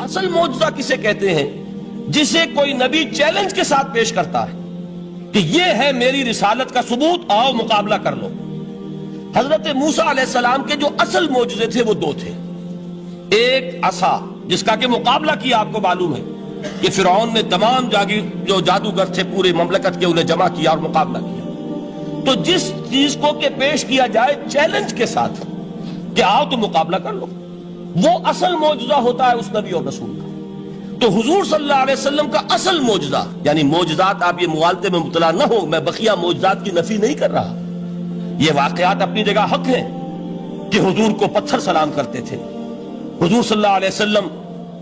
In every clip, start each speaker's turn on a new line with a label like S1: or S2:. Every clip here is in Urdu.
S1: اصل معجزہ کسے کہتے ہیں؟ جسے کوئی نبی چیلنج کے ساتھ پیش کرتا ہے کہ یہ ہے میری رسالت کا ثبوت، آؤ مقابلہ کر لو۔ حضرت موسیٰ علیہ السلام کے جو اصل معجزے تھے وہ دو تھے۔ ایک عصا، جس کا کہ مقابلہ کیا، آپ کو معلوم ہے کہ فرعون نے تمام جو جادوگر تھے پورے مملکت کے انہیں جمع کیا اور مقابلہ کیا۔ تو جس چیز کو کہ پیش کیا جائے چیلنج کے ساتھ کہ آؤ تو مقابلہ کر لو، وہ اصل معجزہ ہوتا ہے اس نبی اور رسول کا۔ تو حضور صلی اللہ علیہ وسلم کا اصل معجزہ، یعنی معجزات، آپ یہ مغالطے میں مبتلا نہ ہو، میں بقیہ معجزات کی نفی نہیں کر رہا، یہ واقعات اپنی جگہ حق ہیں کہ حضور کو پتھر سلام کرتے تھے۔ حضور صلی اللہ علیہ وسلم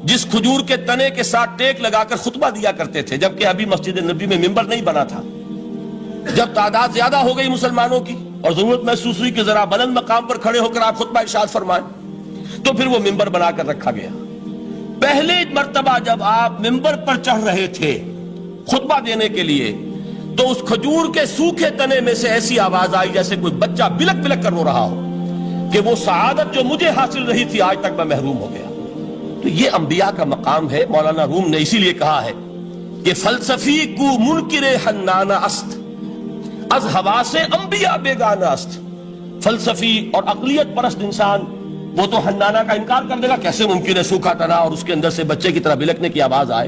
S1: جس کھجور کے تنے کے ساتھ ٹیک لگا کر خطبہ دیا کرتے تھے، جبکہ ابھی مسجد نبی میں ممبر نہیں بنا تھا، جب تعداد زیادہ ہو گئی مسلمانوں کی اور ضرورت محسوس ہوئی کہ ذرا بلند مقام پر کھڑے ہو کر آپ خطبہ ارشاد فرمائیں، تو پھر وہ ممبر بنا کر رکھا گیا۔ پہلے مرتبہ جب آپ ممبر پر چڑھ رہے تھے خطبہ دینے کے لیے، تو اس کھجور کے سوکھے تنے میں سے ایسی آواز آئی جیسے کوئی بچہ بلک بلک کر رو رہا ہو کہ وہ سعادت جو مجھے حاصل رہی تھی آج تک میں محروم ہو گیا۔ تو یہ انبیاء کا مقام ہے۔ مولانا روم نے اسی لیے کہا ہے کہ فلسفی کو منکر حنانہ است، از حواس انبیاء بیگانہ است۔ فلسفی اور عقلیت پرست انسان وہ تو حنانہ کا انکار کر دے گا، کیسے ممکن ہے سوکھا تنا اور اس کے اندر سے بچے کی طرح بلکنے کی آواز آئے،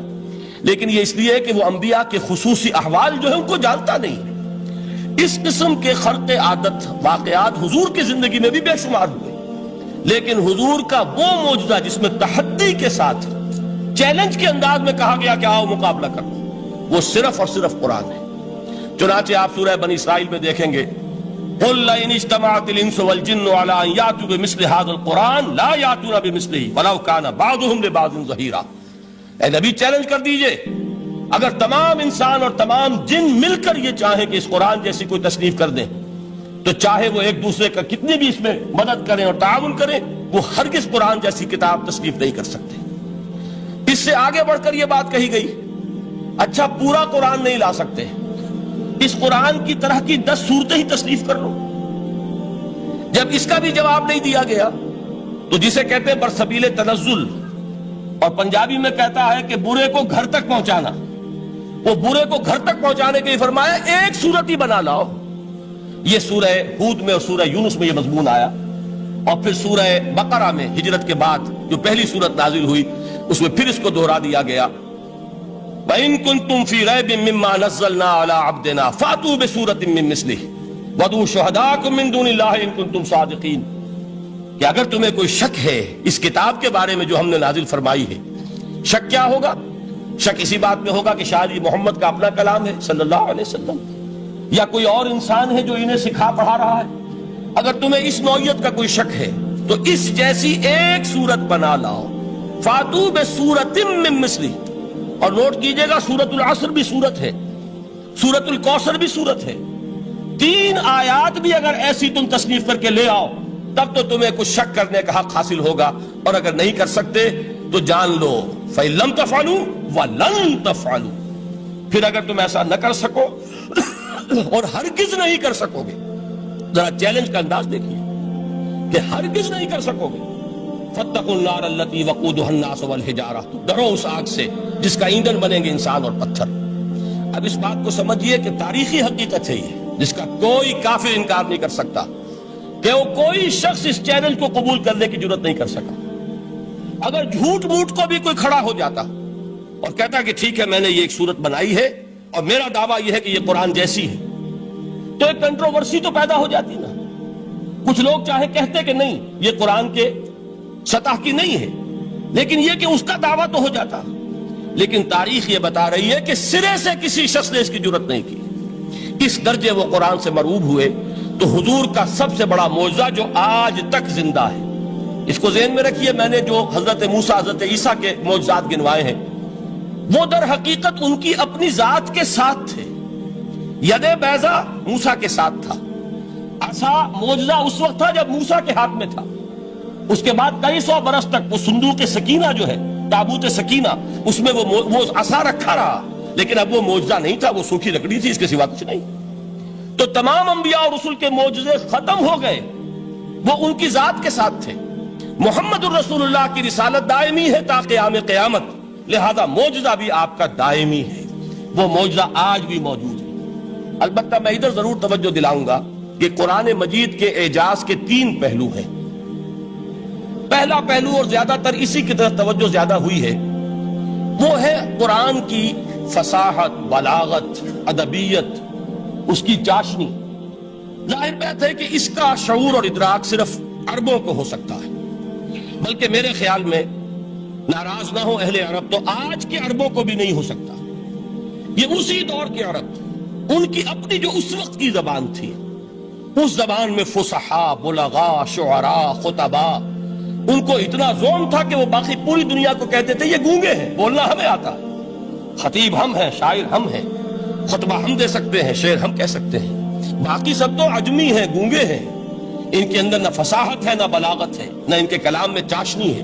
S1: لیکن یہ اس لیے کہ وہ انبیاء کے خصوصی احوال جو ہے ان کو جانتا نہیں۔ اس قسم کے خرق عادت واقعات حضور کی زندگی میں بھی بے شمار ہوئے، لیکن حضور کا وہ معجزہ جس میں تحدی کے ساتھ چیلنج کے انداز میں کہا گیا کہ آؤ مقابلہ کرو، وہ صرف اور صرف قرآن ہے۔ چنانچہ آپ سورہ بنی اسرائیل میں دیکھیں گے، قُلْ لَئِنِ اجْتَمَعَتِ الْإِنسُ وَالْجِنُّ عَلَىٰ أَن يَأْتُوا بِمِثْلِ هَٰذَا الْقُرْآنِ لَا يَأْتُونَ بِمِثْلِهِ وَلَوْ كَانَ بَعْضُهُمْ لِبَعْضٍ ظَهِيرًا۔ اے نبی چیلنج کر دیجئے، اگر تمام انسان اور تمام جن مل کر یہ چاہیں کہ اس قرآن جیسی کوئی تصنیف کر دیں، تو چاہے وہ ایک دوسرے کا کتنی بھی اس میں مدد کریں اور تعاون کریں، وہ ہرگز قرآن جیسی کتاب تصنیف نہیں کر سکتے۔ اس سے آگے بڑھ کر یہ بات کہی گئی، اچھا پورا قرآن نہیں لا سکتے، اس قرآن کی طرح کی 10 صورتیں ہی تصنیف کر لو۔ جب اس کا بھی جواب نہیں دیا گیا تو جسے کہتے ہیں برسبیل تنزل، اور پنجابی میں کہتا ہے کہ برے کو گھر تک پہنچانا، وہ برے کو گھر تک پہنچانے کے لیے فرمایا ایک صورت ہی بنا لاؤ۔ یہ سورہ ہود میں اور سورہ یونس میں یہ مضمون آیا، اور پھر سورہ بقرہ میں ہجرت کے بعد جو پہلی سورت نازل ہوئی اس میں پھر اس کو دہرا دیا گیا، وَإِن كُنتُمْ فِي رَيْبٍ مِّمَّا نَزَّلْنَا عَلَىٰ عَبْدِنَا فَأْتُوا بِسُورَةٍ مِّن مِّثْلِهِ وَادْعُوا شُهَدَاءَكُم مِّن دُونِ اللَّهِ إِن كُنتُمْ صَادِقِينَ۔ کہ اگر تمہیں کوئی شک ہے اس کتاب کے بارے میں جو ہم نے نازل فرمائی ہے، شک کیا ہوگا؟ شک اسی بات میں ہوگا کہ شاید یہ محمد کا اپنا کلام ہے صلی اللہ علیہ وسلم، یا کوئی اور انسان ہے جو انہیں سکھا پڑھا رہا ہے۔ اگر تمہیں اس نوعیت کا کوئی شک ہے تو اس جیسی ایک صورت بنا لاؤ، فَأْتُوا بِسُورَةٍ مِّن مِّثْلِهِ۔ اور نوٹ کیجئے گا سورۃ العصر بھی سورت ہے، سورۃ الکوثر بھی سورت ہے، 3 آیات بھی اگر ایسی تم تصنیف کر کے لے آؤ تب تو تمہیں کچھ شک کرنے کا حق حاصل ہوگا، اور اگر نہیں کر سکتے تو جان لو فَإِن لَمْ تَفْعَلُوا وَلَن تَفْعَلُوا۔ پھر اگر تم ایسا نہ کر سکو اور ہرگز نہیں کر سکو گے، ذرا چیلنج کا انداز دیکھیے کہ ہرگز نہیں کر سکو گے، فَاتَّقُوا النَّارَ الَّتِي وَقُودُهَا النَّاسُ وَالْحِجَارَةُ، ڈرو اس آگ سے جس کا ایندھن بنیں گے انسان اور پتھر۔ اب اس بات کو سمجھیے کہ تاریخی حقیقت ہے یہ، جس کا کوئی کافر انکار نہیں کر سکتا، کہ وہ کوئی شخص اس چیلنج کو قبول کرنے کی جرات نہیں کر سکا۔ اگر جھوٹ موٹ کو بھی کوئی کھڑا ہو جاتا اور کہتا کہ ٹھیک ہے میں نے یہ ایک صورت بنائی ہے اور میرا دعویٰ یہ ہے کہ یہ قرآن جیسی ہے، تو ایک کنٹروورسی تو پیدا ہو جاتی نا۔ کچھ لوگ چاہے کہتے کہ نہیں یہ قرآن کے سطح کی نہیں ہے، لیکن یہ کہ اس کا دعویٰ تو ہو جاتا۔ لیکن تاریخ یہ بتا رہی ہے کہ سرے سے کسی شخص نے اس کی جرات نہیں کی، اس درجے وہ قرآن سے مرعوب ہوئے۔ تو حضور کا سب سے بڑا معجزہ جو آج تک زندہ ہے، اس کو ذہن میں رکھیے، میں نے جو حضرت موسیٰ حضرت عیسیٰ کے معجزات گنوائے ہیں وہ در حقیقت ان کی اپنی ذات کے ساتھ تھے۔ ید بیضا موسیٰ کے ساتھ تھا، عصا معجزہ اس وقت تھا جب موسیٰ کے ہاتھ میں تھا، اس کے بعد کئی سو برس تک وہ صندوق سکینہ جو ہے، تابوت سکینہ، اس میں وہ عصا رکھا رہا، لیکن اب وہ معجزہ نہیں تھا، وہ سوکھی لکڑی تھی، اس کے سوا کچھ نہیں۔ تو تمام انبیاء اور رسول کے معجزے ختم ہو گئے، وہ ان کی ذات کے ساتھ تھے۔ محمد الرسول اللہ کی رسالت دائمی ہے تا قیام قیامت، لہذا معجزہ بھی آپ کا دائمی ہے، وہ معجزہ آج بھی موجود ہے۔ البتہ میں ادھر ضرور توجہ دلاؤں گا کہ قرآن مجید کے اعجاز کے 3 پہلو ہیں۔ پہلا پہلو، اور زیادہ تر اسی کی طرف توجہ زیادہ ہوئی ہے، وہ ہے قرآن کی فصاحت، بلاغت، ادبیت، اس کی چاشنی۔ ظاہر بات ہے کہ اس کا شعور اور ادراک صرف عربوں کو ہو سکتا ہے، بلکہ میرے خیال میں ناراض نہ ہو اہل عرب تو آج کے عربوں کو بھی نہیں ہو سکتا۔ یہ اسی دور کے عرب، ان کی اپنی جو اس وقت کی زبان تھی، اس زبان میں فصحاء، بلغاء، شعراء، خطباء، ان کو اتنا ذوق تھا کہ وہ باقی پوری دنیا کو کہتے تھے یہ گونگے ہیں، بولنا ہمیں آتا ہے، خطیب ہم ہیں، شاعر ہم ہیں، خطبہ ہم دے سکتے ہیں، شعر ہم کہہ سکتے ہیں، باقی سب تو عجمی ہیں، گونگے ہیں، ان کے اندر نہ فصاحت ہے، نہ بلاغت ہے، نہ ان کے کلام میں چاشنی ہے،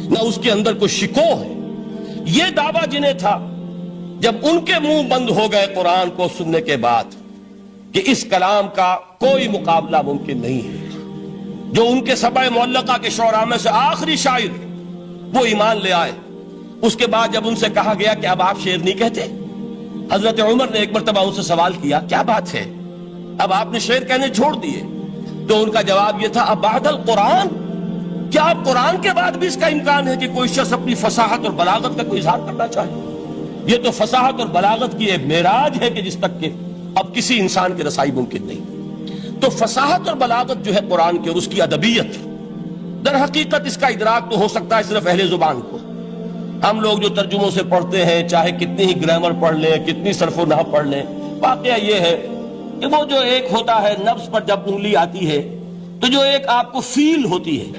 S1: نہ اس کے اندر کوئی شکو ہے۔ یہ دعویٰ جنہیں تھا، جب ان کے منہ بند ہو گئے قرآن کو سننے کے بعد کہ اس کلام کا کوئی مقابلہ ممکن نہیں ہے، جو ان کے سبع معلقہ کے شعراء میں سے آخری شاعر وہ ایمان لے آئے، اس کے بعد جب ان سے کہا گیا کہ اب آپ شعر نہیں کہتے، حضرت عمر نے ایک مرتبہ ان سے سوال کیا کیا بات ہے، اب آپ نے شعر کہنے چھوڑ دیے؟ تو ان کا جواب یہ تھا اب بعد القرآن، کیا اب قرآن کے بعد بھی اس کا امکان ہے کہ کوئی شخص اپنی فصاحت اور بلاغت کا کوئی اظہار کرنا چاہے؟ یہ تو فصاحت اور بلاغت کی ایک معراج ہے کہ جس تک کہ اب کسی انسان کی رسائی ممکن نہیں۔ تو فصاحت اور بلاغت جو ہے قرآن کی اور اس کی ادبیت، در حقیقت اس کا ادراک تو ہو سکتا ہے صرف اہل زبان کو۔ ہم لوگ جو ترجموں سے پڑھتے ہیں، چاہے کتنی ہی گرامر پڑھ لیں، کتنی صرف و نحو پڑھ لیں، واقعہ یہ ہے کہ وہ جو ایک ہوتا ہے نفس پر جب انگلی آتی ہے تو جو ایک آپ کو فیل ہوتی ہے،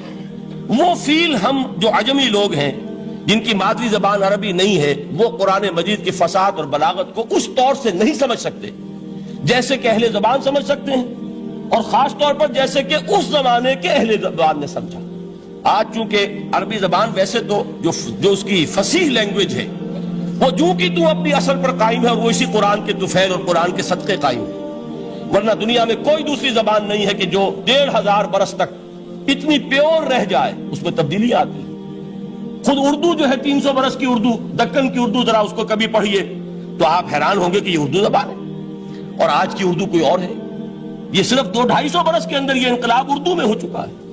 S1: وہ فیل ہم جو عجمی لوگ ہیں جن کی مادری زبان عربی نہیں ہے، وہ قرآن مجید کی فصاحت اور بلاغت کو اس طور سے نہیں سمجھ سکتے جیسے کہ اہل زبان سمجھ سکتے ہیں، اور خاص طور پر جیسے کہ اس زمانے کے اہل زبان نے سمجھا۔ آج چونکہ عربی زبان ویسے تو جو اس کی فصیح لینگویج ہے وہ جو کی تو اپنی اصل پر قائم ہے، اور وہ اسی قرآن کے طفیل اور قرآن کے صدقے قائم ہے، ورنہ دنیا میں کوئی دوسری زبان نہیں ہے کہ جو 1500 برس تک اتنی پیور رہ جائے، اس میں تبدیلی آتی ہے۔ خود اردو جو ہے 300 برس کی اردو، دکن کی اردو، ذرا اس کو کبھی پڑھیے تو آپ حیران ہوں گے کہ یہ اردو زبان ہے اور آج کی اردو کوئی اور ہے۔ یہ صرف 200-250 برس کے اندر یہ انقلاب اردو میں ہو چکا ہے۔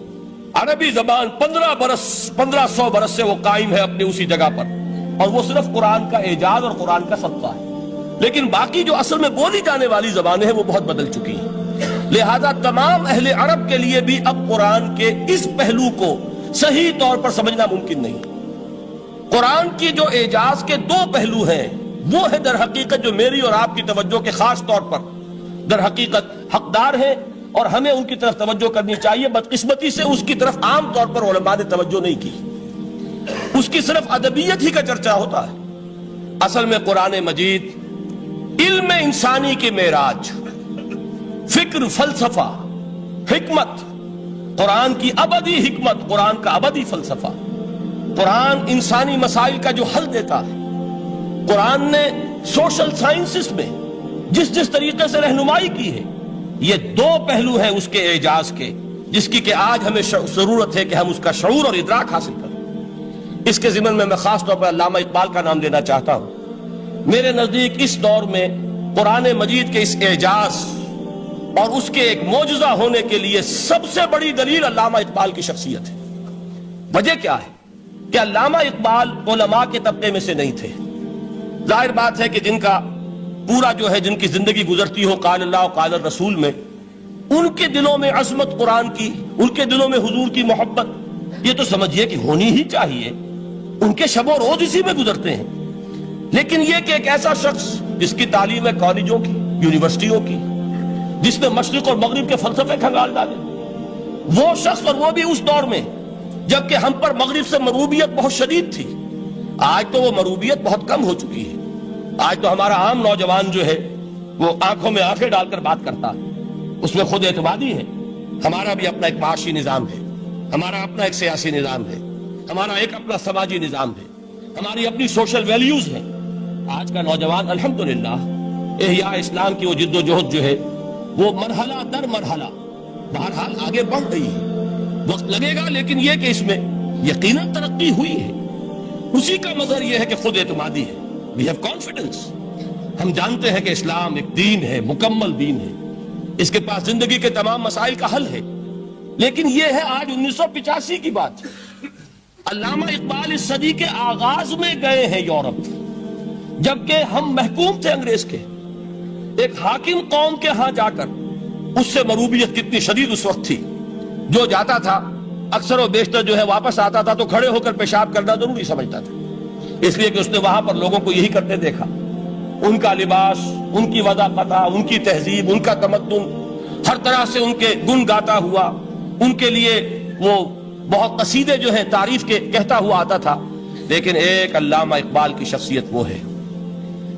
S1: عربی زبان 1500 برس سے وہ قائم ہے اپنی اسی جگہ پر، اور وہ صرف قرآن کا اعجاز اور قرآن کا صدقہ ہے، لیکن باقی جو اصل میں بولی جانے والی زبانیں ہیں وہ بہت بدل چکی ہیں۔ لہذا تمام اہل عرب کے لیے بھی اب قرآن کے اس پہلو کو صحیح طور پر سمجھنا ممکن نہیں۔ قرآن کی جو اعجاز کے 2 پہلو ہیں، وہ ہے در حقیقت جو میری اور آپ کی توجہ کے خاص طور پر در حقیقت حقدار ہیں، اور ہمیں ان کی طرف توجہ کرنی چاہیے۔ بدقسمتی سے اس کی طرف عام طور پر علماء نے توجہ نہیں کی، اس کی صرف ادبیت ہی کا چرچا ہوتا ہے۔ اصل میں قرآن مجید علم انسانی کی معراج، فکر، فلسفہ، حکمت، قرآن کی ابدی حکمت، قرآن کا ابدی فلسفہ، قرآن انسانی مسائل کا جو حل دیتا ہے، قرآن نے سوشل سائنسز میں جس طریقے سے رہنمائی کی ہے، یہ 2 پہلو ہیں اس کے اعجاز کے، جس کی کہ آج ہمیں ضرورت ہے کہ ہم اس کا شعور اور ادراک حاصل کریں۔ اس کے ضمن میں خاص طور پر علامہ اقبال کا نام لینا چاہتا ہوں۔ میرے نزدیک اس دور میں قرآن مجید کے اس اعجاز اور اس کے ایک معجزہ ہونے کے لیے سب سے بڑی دلیل علامہ اقبال کی شخصیت ہے۔ وجہ کیا ہے کہ علامہ اقبال علماء کے طبقے میں سے نہیں تھے۔ ظاہر بات ہے کہ جن کا پورا جو ہے جن کی زندگی گزرتی ہو قال اللہ و قال الرسول میں، ان کے دلوں میں عظمت قرآن کی، ان کے دلوں میں حضور کی محبت، یہ تو سمجھیے کہ ہونی ہی چاہیے، ان کے شب و روز اسی میں گزرتے ہیں۔ لیکن یہ کہ ایک ایسا شخص جس کی تعلیم ہے کالجوں کی، یونیورسٹیوں کی، جس نے مشرق اور مغرب کے فلسفے کھنگال ڈالے، وہ شخص، اور وہ بھی اس دور میں جبکہ ہم پر مغرب سے مروبیت بہت شدید تھی۔ آج تو وہ مروبیت بہت کم ہو چکی ہے۔ آج تو ہمارا عام نوجوان جو ہے وہ آنکھوں میں آنکھیں ڈال کر بات کرتا ہے، اس میں خود اعتمادی ہے۔ ہمارا بھی اپنا ایک معاشی نظام ہے، ہمارا اپنا ایک سیاسی نظام ہے، ہمارا ایک اپنا سماجی نظام ہے، ہماری اپنی سوشل ویلیوز ہیں۔ آج کا نوجوان الحمدللہ احیاء اسلام کی وہ جد و جہد جو ہے وہ مرحلہ در مرحلہ بہرحال آگے بڑھ رہی ہے، وقت لگے گا، لیکن یہ کہ اس میں یقیناً ترقی ہوئی ہے، اسی کا مظہر یہ ہے کہ خود اعتمادی ہے. We have confidence. ہم جانتے ہیں کہ اسلام ایک دین ہے، مکمل دین ہے، اس کے پاس زندگی کے تمام مسائل کا حل ہے. لیکن یہ ہے آج 1985 کی بات. علامہ اقبال اس صدی کے آغاز میں گئے ہیں یورپ، جبکہ ہم محکوم تھے انگریز کے. ایک حاکم قوم کے ہاں جا کر، اس سے مروبیت کتنی شدید اس وقت تھی، جو جاتا تھا اکثر و بیشتر جو ہے واپس آتا تھا تو کھڑے ہو کر پیشاب کرنا ضروری سمجھتا تھا، اس لیے کہ اس نے وہاں پر لوگوں کو یہی کرتے دیکھا. ان کا لباس، ان کی وضاحت، ان کی تہذیب، ان کا تمدن، ہر طرح سے ان کے گن گاتا ہوا، ان کے لیے وہ بہت قصیدے جو ہیں تعریف کے کہتا ہوا آتا تھا. لیکن ایک علامہ اقبال کی شخصیت وہ ہے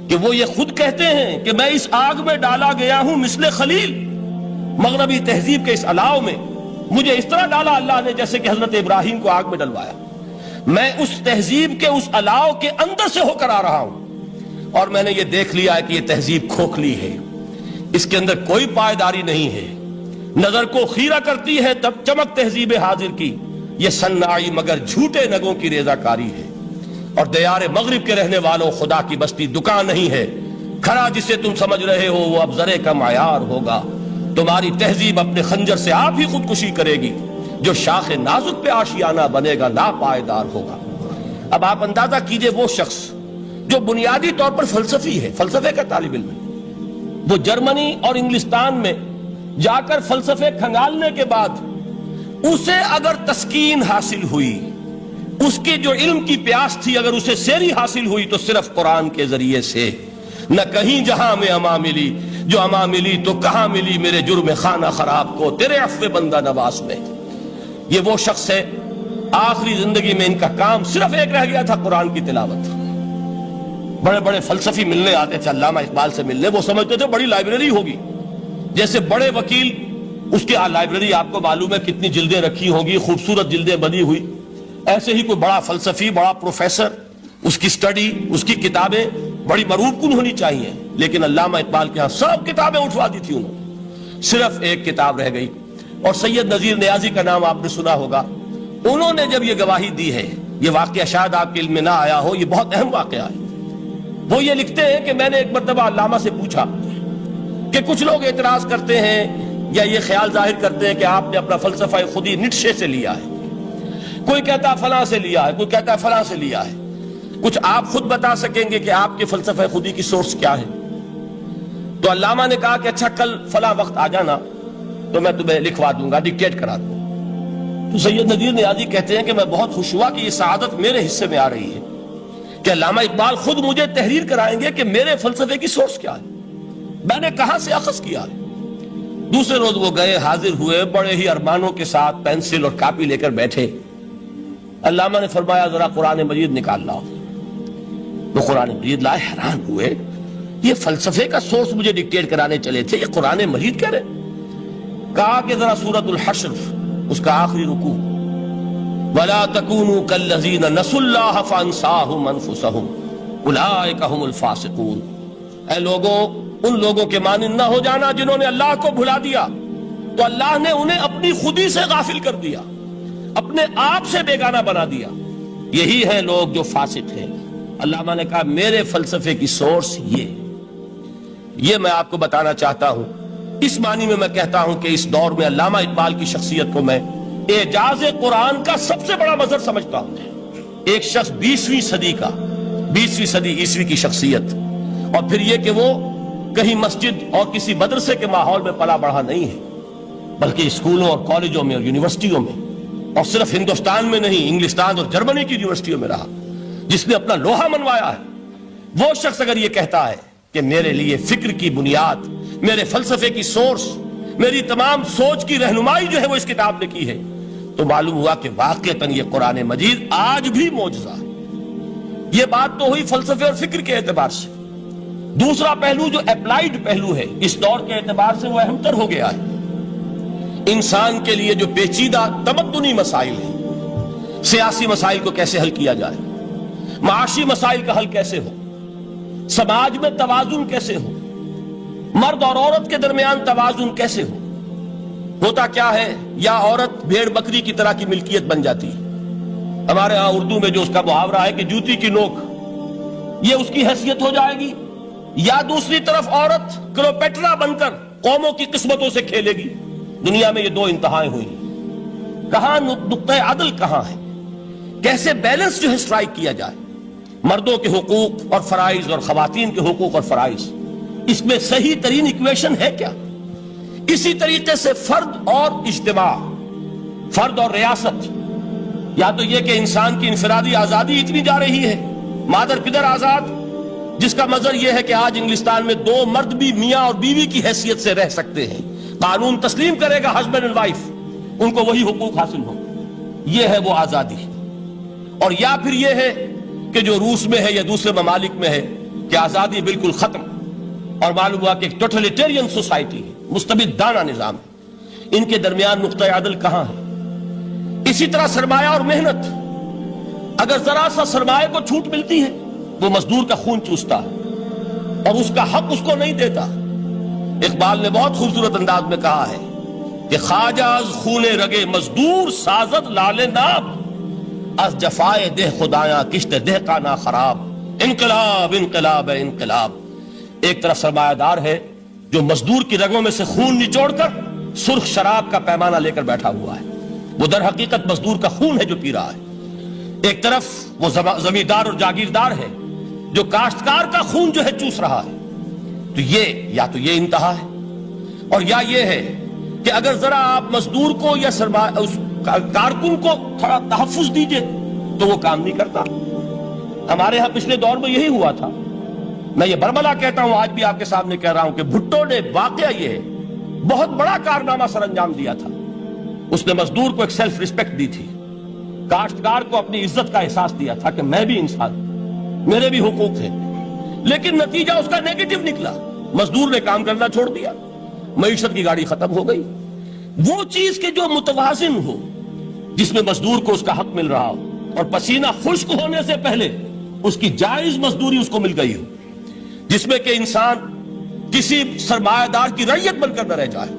S1: کہ وہ یہ خود کہتے ہیں کہ میں اس آگ میں ڈالا گیا ہوں مثل خلیل. مغربی تہذیب کے اس الاؤ میں مجھے اس طرح ڈالا اللہ نے جیسے کہ حضرت ابراہیم کو آگ میں ڈلوایا. میں اس تہذیب کے اس الاؤ کے اندر سے ہو کر آ رہا ہوں، اور میں نے یہ دیکھ لیا ہے کہ یہ تہذیب کھوکھلی ہے، اس کے اندر کوئی پائیداری نہیں ہے، نظر کو خیرہ کرتی ہے تب چمک تہذیب حاضر کی، یہ صناعی مگر جھوٹے نگوں کی ریزہ کاری ہے. اور دیار مغرب کے رہنے والوں، خدا کی بستی دکان نہیں ہے، کھڑا جسے تم سمجھ رہے ہو وہ اب زرے کا معیار ہوگا. تمہاری تہذیب اپنے خنجر سے آپ ہی خودکشی کرے گی، جو شاخ نازک پہ آشیانہ بنے گا لا پائیدار ہوگا. اب آپ اندازہ کیجئے وہ شخص جو بنیادی طور پر فلسفی ہے، فلسفے کا طالب علم ہے، وہ جرمنی اور انگلستان میں جا کر فلسفے کھنگالنے کے بعد اسے اگر تسکین حاصل ہوئی، اس کی جو علم کی پیاس تھی اگر اسے سیری حاصل ہوئی تو صرف قرآن کے ذریعے سے. نہ کہیں جہاں میں اما ملی، جو اما ملی تو کہاں ملی میرے جرم خانہ خراب کو تیرے عفو بندہ نواز میں. یہ وہ شخص ہے، آخری زندگی میں ان کا کام صرف ایک رہ گیا تھا، قرآن کی تلاوت. بڑے بڑے فلسفی ملنے آتے تھے علامہ اقبال سے ملنے، وہ سمجھتے تھے بڑی لائبریری ہوگی، جیسے بڑے وکیل اس کی لائبریری آپ کو معلوم ہے کتنی جلدیں رکھی ہوں گی، خوبصورت جلدیں بنی ہوئی، ایسے ہی کوئی بڑا فلسفی، بڑا پروفیسر، اس کی سٹڈی، اس کی کتابیں بڑی مروب کن ہونی چاہیے. لیکن علامہ اقبال کے ہاں سب کتابیں اٹھوا دی تھی انہوں نے، صرف ایک کتاب رہ گئی. اور سید نذیر نیازی کا نام آپ نے سنا ہوگا، انہوں نے جب یہ گواہی دی ہے، یہ واقعہ شاید آپ کے علم میں نہ آیا ہو، یہ بہت اہم واقعہ ہے. وہ یہ لکھتے ہیں کہ میں نے ایک مرتبہ علامہ سے پوچھا کہ کچھ لوگ اعتراض کرتے ہیں یا یہ خیال ظاہر کرتے ہیں کہ آپ نے اپنا فلسفہ خودی نیٹشے سے لیا ہے، کوئی کہتا ہے فلاں سے لیا ہے، کوئی کہتا ہے فلاں سے لیا ہے، کچھ آپ خود بتا سکیں گے کہ آپ کے فلسفہ خودی کی سورس کیا ہے؟ تو علامہ نے کہا کہ اچھا کل فلاں وقت آ جانا تو میں تمہیں لکھوا دوں گا، ڈکٹیٹ کرا دوں. تو سید نذیر نیازی کہتے ہیں کہ میں بہت خوش ہوا کہ یہ سعادت میرے حصے میں آ رہی ہے کہ علامہ اقبال خود مجھے تحریر کرائیں گے کہ میرے فلسفے کی سورس کیا ہے، میں نے کہاں سے اخذ کیا ہے. دوسرے روز وہ گئے، حاضر ہوئے، بڑے ہی ارمانوں کے ساتھ پینسل اور کاپی لے کر بیٹھے. علامہ نے فرمایا ذرا قرآن مجید نکال لاؤ. وہ قرآن مجید لائے، حیران ہوئے، یہ فلسفے کا سورس مجھے ڈکٹیٹ کرانے چلے تھے، یہ قرآن مجید کہہ رہے. کہا کہ ذرا سورۃ الحشر اس کا آخری رکوع، وَلَا تَكُونُوا كَالَّذِينَ نَسُوا اللَّهَ فَأَنسَاهُمْ أَنفُسَهُمْ أُولَٰئِكَ هُمُ الْفَاسِقُونَ. اے لوگوں، ان لوگوں کے مانند نہ ہو جانا جنہوں نے اللہ کو بھلا دیا تو اللہ نے انہیں اپنی خودی سے غافل کر دیا، اپنے آپ سے بیگانہ بنا دیا، یہی ہیں لوگ جو فاسق ہیں. علامہ نے کہا میرے فلسفے کی سورس یہ میں آپ کو بتانا چاہتا ہوں. اس معنی میں کہتا ہوں کہ اس دور میں علامہ اقبال کی شخصیت کو میں اعجاز قرآن کا سب سے بڑا مظہر سمجھتا ہوں. ایک شخص 20ویں صدی عیسوی کی شخصیت، اور پھر یہ کہ وہ کہیں مسجد اور کسی مدرسے کے ماحول میں پلا بڑھا نہیں ہے، بلکہ اسکولوں اور کالجوں میں اور یونیورسٹیوں میں، اور صرف ہندوستان میں نہیں، انگلستان اور جرمنی کی یونیورسٹیوں میں رہا، جس نے اپنا لوہا منوایا ہے. وہ شخص اگر یہ کہتا ہے کہ میرے لیے فکر کی بنیاد، میرے فلسفے کی سورس، میری تمام سوچ کی رہنمائی جو ہے وہ اس کتاب نے کی ہے، تو معلوم ہوا کہ واقعتاً یہ قرآن مجید آج بھی معجزہ ہے. یہ بات تو ہوئی فلسفے اور فکر کے اعتبار سے. دوسرا پہلو جو اپلائیڈ پہلو ہے اس دور کے اعتبار سے وہ اہم تر ہو گیا ہے. انسان کے لیے جو پیچیدہ تمدنی مسائل ہیں، سیاسی مسائل کو کیسے حل کیا جائے، معاشی مسائل کا حل کیسے ہو، سماج میں توازن کیسے ہو، مرد اور عورت کے درمیان توازن کیسے ہو، ہوتا کیا ہے، یا عورت بھیڑ بکری کی طرح کی ملکیت بن جاتی ہے. ہمارے ہاں اردو میں جو اس کا محاورہ ہے کہ جوتی کی نوک، یہ اس کی حیثیت ہو جائے گی، یا دوسری طرف عورت کلوپیٹرا بن کر قوموں کی قسمتوں سے کھیلے گی. دنیا میں یہ دو انتہائیں ہوئی. کہاں نقطہ عدل کہاں ہے؟ کیسے بیلنس جو ہے اسٹرائک کیا جائے، مردوں کے حقوق اور فرائض اور خواتین کے حقوق اور فرائض، اس میں صحیح ترین ایکویشن ہے کیا؟ اسی طریقے سے فرد اور اجتماع، فرد اور ریاست، یا تو یہ کہ انسان کی انفرادی آزادی اتنی جا رہی ہے، مادر پدر آزاد، جس کا مظہر یہ ہے کہ آج انگلستان میں دو مرد بھی میاں اور بیوی کی حیثیت سے رہ سکتے ہیں. قانون تسلیم کرے گا ہسبینڈ اینڈ وائف، ان کو وہی حقوق حاصل ہو. یہ ہے وہ آزادی. اور یا پھر یہ ہے کہ جو روس میں ہے یا دوسرے ممالک میں ہے کہ آزادی بالکل ختم، اور معلوم ہوا کہ ایک ٹوٹلیٹیرین سوسائٹی ہے، مستبدانہ نظام ہے. ان کے درمیان نقطہ عدل کہاں ہے؟ اسی طرح سرمایہ اور محنت، اگر ذرا سا سرمایہ کو چھوٹ ملتی ہے وہ مزدور کا خون چوستا ہے اور اس کا حق اس کو نہیں دیتا. اقبال نے بہت خوبصورت انداز میں کہا ہے کہ خواجہ از خون رگے مزدور سازد لال ناب، از جفائے دہ خدایاں کشت دہ کا نا خراب. انقلاب انقلاب انقلاب. ایک طرف سرمایہ دار ہے جو مزدور کی رگوں میں سے خون نچوڑ کر سرخ شراب کا پیمانہ لے کر بیٹھا ہوا ہے، وہ در حقیقت مزدور کا خون ہے جو پی رہا ہے. ایک طرف وہ زمیندار اور جاگیردار ہے جو کاشتکار کا خون جو ہے چوس رہا ہے. تو یہ انتہا ہے. اور یا یہ ہے کہ اگر ذرا آپ مزدور کو یا اس کارکن کو تھوڑا تحفظ دیجئے تو وہ کام نہیں کرتا. ہمارے ہاں پچھلے دور میں یہی ہوا تھا. میں یہ برملا کہتا ہوں، آج بھی آپ کے سامنے کہہ رہا ہوں کہ بھٹو نے واقعہ یہ ہے بہت بڑا کارنامہ سر انجام دیا تھا. اس نے مزدور کو ایک سیلف ریسپیکٹ دی تھی، کاشتکار کو اپنی عزت کا احساس دیا تھا کہ میں بھی انسان، میرے بھی حقوق ہیں. لیکن نتیجہ اس کا نیگیٹو نکلا. مزدور نے کام کرنا چھوڑ دیا، معیشت کی گاڑی ختم ہو گئی. وہ چیز کہ جو متوازن ہو، جس میں مزدور کو اس کا حق مل رہا ہو اور پسینہ خشک ہونے سے پہلے اس کی جائز مزدوری اس کو مل گئی ہو، جس میں کہ انسان کسی سرمایہ دار کی رعیت بن کر نہ رہ جائے.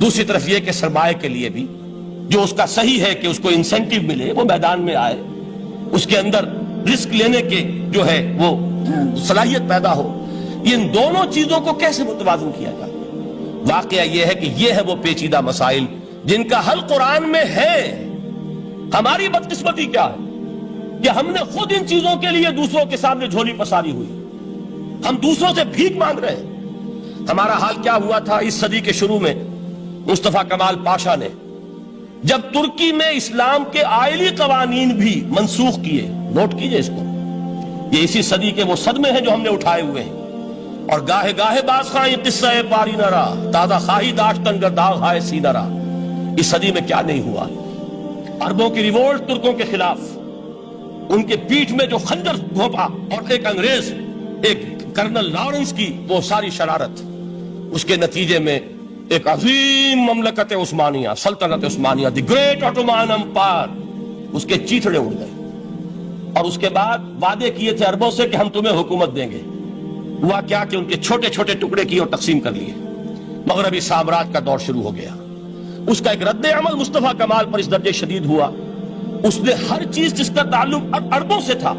S1: دوسری طرف یہ کہ سرمایہ کے لیے بھی جو اس کا صحیح ہے کہ اس کو انسینٹیو ملے، وہ میدان میں آئے، اس کے اندر رسک لینے کے جو ہے وہ صلاحیت پیدا ہو. ان دونوں چیزوں کو کیسے متوازن کیا جائے؟ واقعہ یہ ہے کہ یہ ہے وہ پیچیدہ مسائل جن کا حل قرآن میں ہے. ہماری بدقسمتی کیا ہے کہ ہم نے خود ان چیزوں کے لیے دوسروں کے سامنے جھولی پساری ہوئی. ہم دوسروں سے بھیک مانگ رہے ہیں. ہمارا حال کیا ہوا تھا اس صدی کے شروع میں؟ مصطفیٰ کمال پاشا نے جب ترکی میں اسلام کے آئلی قوانین بھی منسوخ کیے، نوٹ کیجئے اس کو، یہ اسی صدی کے وہ صدمے ہیں جو ہم نے اٹھائے ہوئے ہیں. اور گاہے گاہے باز خواہی قصہ پاری نہ رہا، تازہ خواہی داشتن گرداغ ہائے سی نہ رہا. اس صدی میں کیا نہیں ہوا؟ عربوں کی ریوولٹ ترکوں کے خلاف، ان کے پیٹھ میں جو خنجر گھونپا، اور ایک انگریز، ایک کرنل لارنس کی وہ ساری شرارت، اس کے نتیجے میں ایک عظیم مملکت عثمانیہ، سلطنت عثمانیہ، دی گریٹ آٹومان امپائر، اس کے چیتڑے اڑ گئے. اور اس کے بعد وعدے کیے تھے عربوں سے کہ ہم تمہیں حکومت دیں گے. ہوا کیا کہ ان کے چھوٹے چھوٹے ٹکڑے کیے اور تقسیم کر لیے. مغربی سامراج کا دور شروع ہو گیا. اس کا ایک رد عمل مصطفیٰ کمال پر اس درجے شدید ہوا، اس نے ہر چیز جس کا تعلق عربوں سے تھا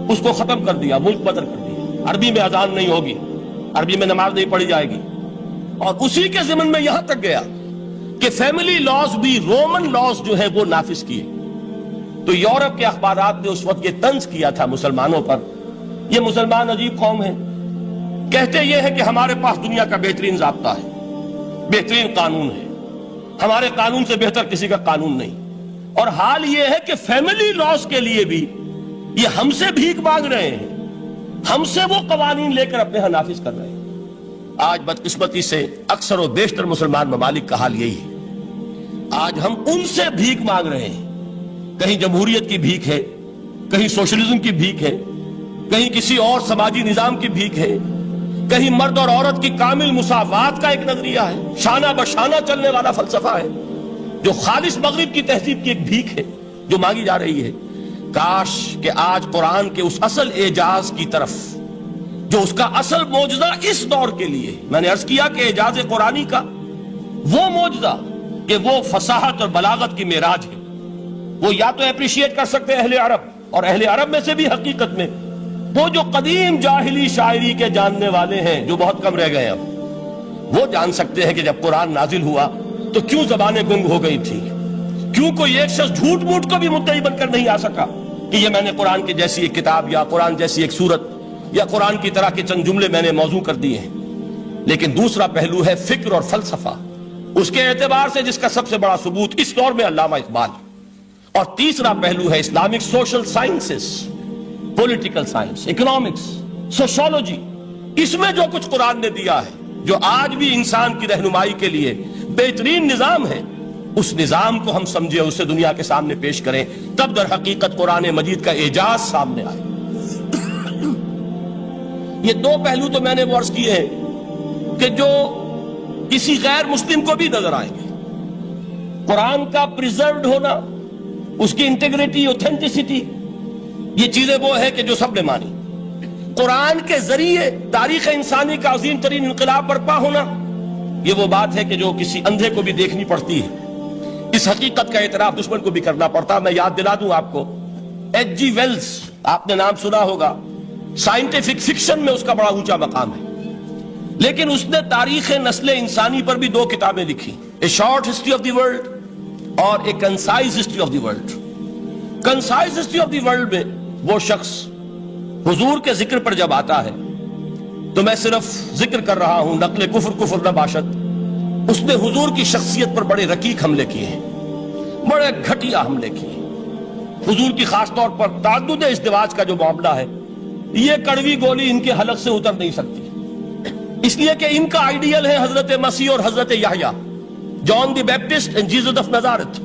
S1: اس کو ختم کر دیا، ملک بدر کر دیا. عربی میں اذان نہیں ہوگی، عربی میں نماز نہیں پڑھی جائے گی. اور اسی کے ضمن میں یہاں تک گیا کہ فیملی لاز بھی، رومن لاز جو ہے وہ نافذ کیے. تو یورپ کے اخبارات نے اس وقت یہ طنز کیا تھا مسلمانوں پر، یہ مسلمان عجیب قوم ہے، کہتے یہ ہے کہ ہمارے پاس دنیا کا بہترین ضابطہ ہے، بہترین قانون ہے، ہمارے قانون سے بہتر کسی کا قانون نہیں. اور حال یہ ہے کہ فیملی لاز کے لیے بھی یہ ہم سے بھیک مانگ رہے ہیں، ہم سے وہ قوانین لے کر اپنے ہاں نافذ کر رہے ہیں. آج بدقسمتی سے اکثر و بیشتر مسلمان ممالک کا حال یہی ہے. آج ہم ان سے بھیک مانگ رہے ہیں. کہیں جمہوریت کی بھیک ہے، کہیں سوشلزم کی بھیک ہے، کہیں کسی اور سماجی نظام کی بھیک ہے، کہیں مرد اور عورت کی کامل مساوات کا ایک نظریہ ہے، شانہ بشانہ چلنے والا فلسفہ ہے، جو خالص مغرب کی تہذیب کی ایک بھیک ہے جو مانگی جا رہی ہے. کاش کہ آج قرآن کے اس اصل اعجاز کی طرف، جو اس کا اصل معجزہ اس دور کے لیے، میں نے عرض کیا کہ اعجاز قرآنی کا وہ معجزہ کہ وہ فصاحت اور بلاغت کی معراج ہے. وہ یا تو اپریشیٹ کر سکتے ہیں اہل عرب، اور اہل عرب میں سے بھی حقیقت میں وہ جو قدیم جاہلی شاعری کے جاننے والے ہیں جو بہت کم رہ گئے اب، وہ جان سکتے ہیں کہ جب قرآن نازل ہوا تو کیوں زبانیں گنگ ہو گئی تھی، کیوں کوئی ایک شخص جھوٹ موٹ کو بھی مدعی بن کر نہیں آ سکا کہ یہ میں نے قرآن کی جیسی ایک کتاب یا قرآن جیسی ایک سورت یا قرآن کی طرح کے چند جملے میں نے موضوع کر دیے ہیں. لیکن دوسرا پہلو ہے فکر اور فلسفہ، اس کے اعتبار سے جس کا سب سے بڑا ثبوت اس دور میں علامہ اقبال. اور تیسرا پہلو ہے Islamic social sciences, political science, economics, sociology. اس میں جو کچھ قرآن نے دیا ہے، جو آج بھی انسان کی رہنمائی کے لیے بہترین نظام ہے، اس نظام کو ہم سمجھے، اسے دنیا کے سامنے پیش کریں، تب در حقیقت قرآن مجید کا اعجاز سامنے آئے. یہ دو پہلو تو میں نے وہ عرض کیے ہیں کہ جو کسی غیر مسلم کو بھی نظر آئیں گے. قرآن کا پریزروڈ ہونا، اس کی انٹیگریٹی، اوتھینٹسٹی، یہ چیزیں وہ ہے کہ جو سب نے مانی. قرآن کے ذریعے تاریخ انسانی کا عظیم ترین انقلاب برپا ہونا، یہ وہ بات ہے کہ جو کسی اندھے کو بھی دیکھنی پڑتی ہے. اس حقیقت کا اعتراف دشمن کو بھی کرنا پڑتا. میں یاد دلا دوں آپ کو، ایچ جی ویلز، آپ نے نام سنا ہوگا، سائنٹیفک فکشن میں اس کا بڑا اونچا مقام ہے. لیکن اس نے تاریخ نسل انسانی پر بھی دو کتابیں لکھی، a short history of the world اور a concise history of the world. Concise history of the world میں وہ شخص حضور کے ذکر پر جب آتا ہے تو میں صرف ذکر کر رہا ہوں، نقل کفر نہ باشد، اس نے حضور کی شخصیت پر بڑے رقیق حملے کیے ہیں، بڑے گھٹیا حملے کیے. حضور کی خاص طور پر تعدد ازدواج کا جو معاملہ ہے، یہ کڑوی گولی ان کے حلق سے اتر نہیں سکتی، اس لیے کہ ان کا آئیڈیل ہے حضرت مسیح اور حضرت یحییٰ، جان دی بیپٹسٹ اینڈ جیسس آف نازارت.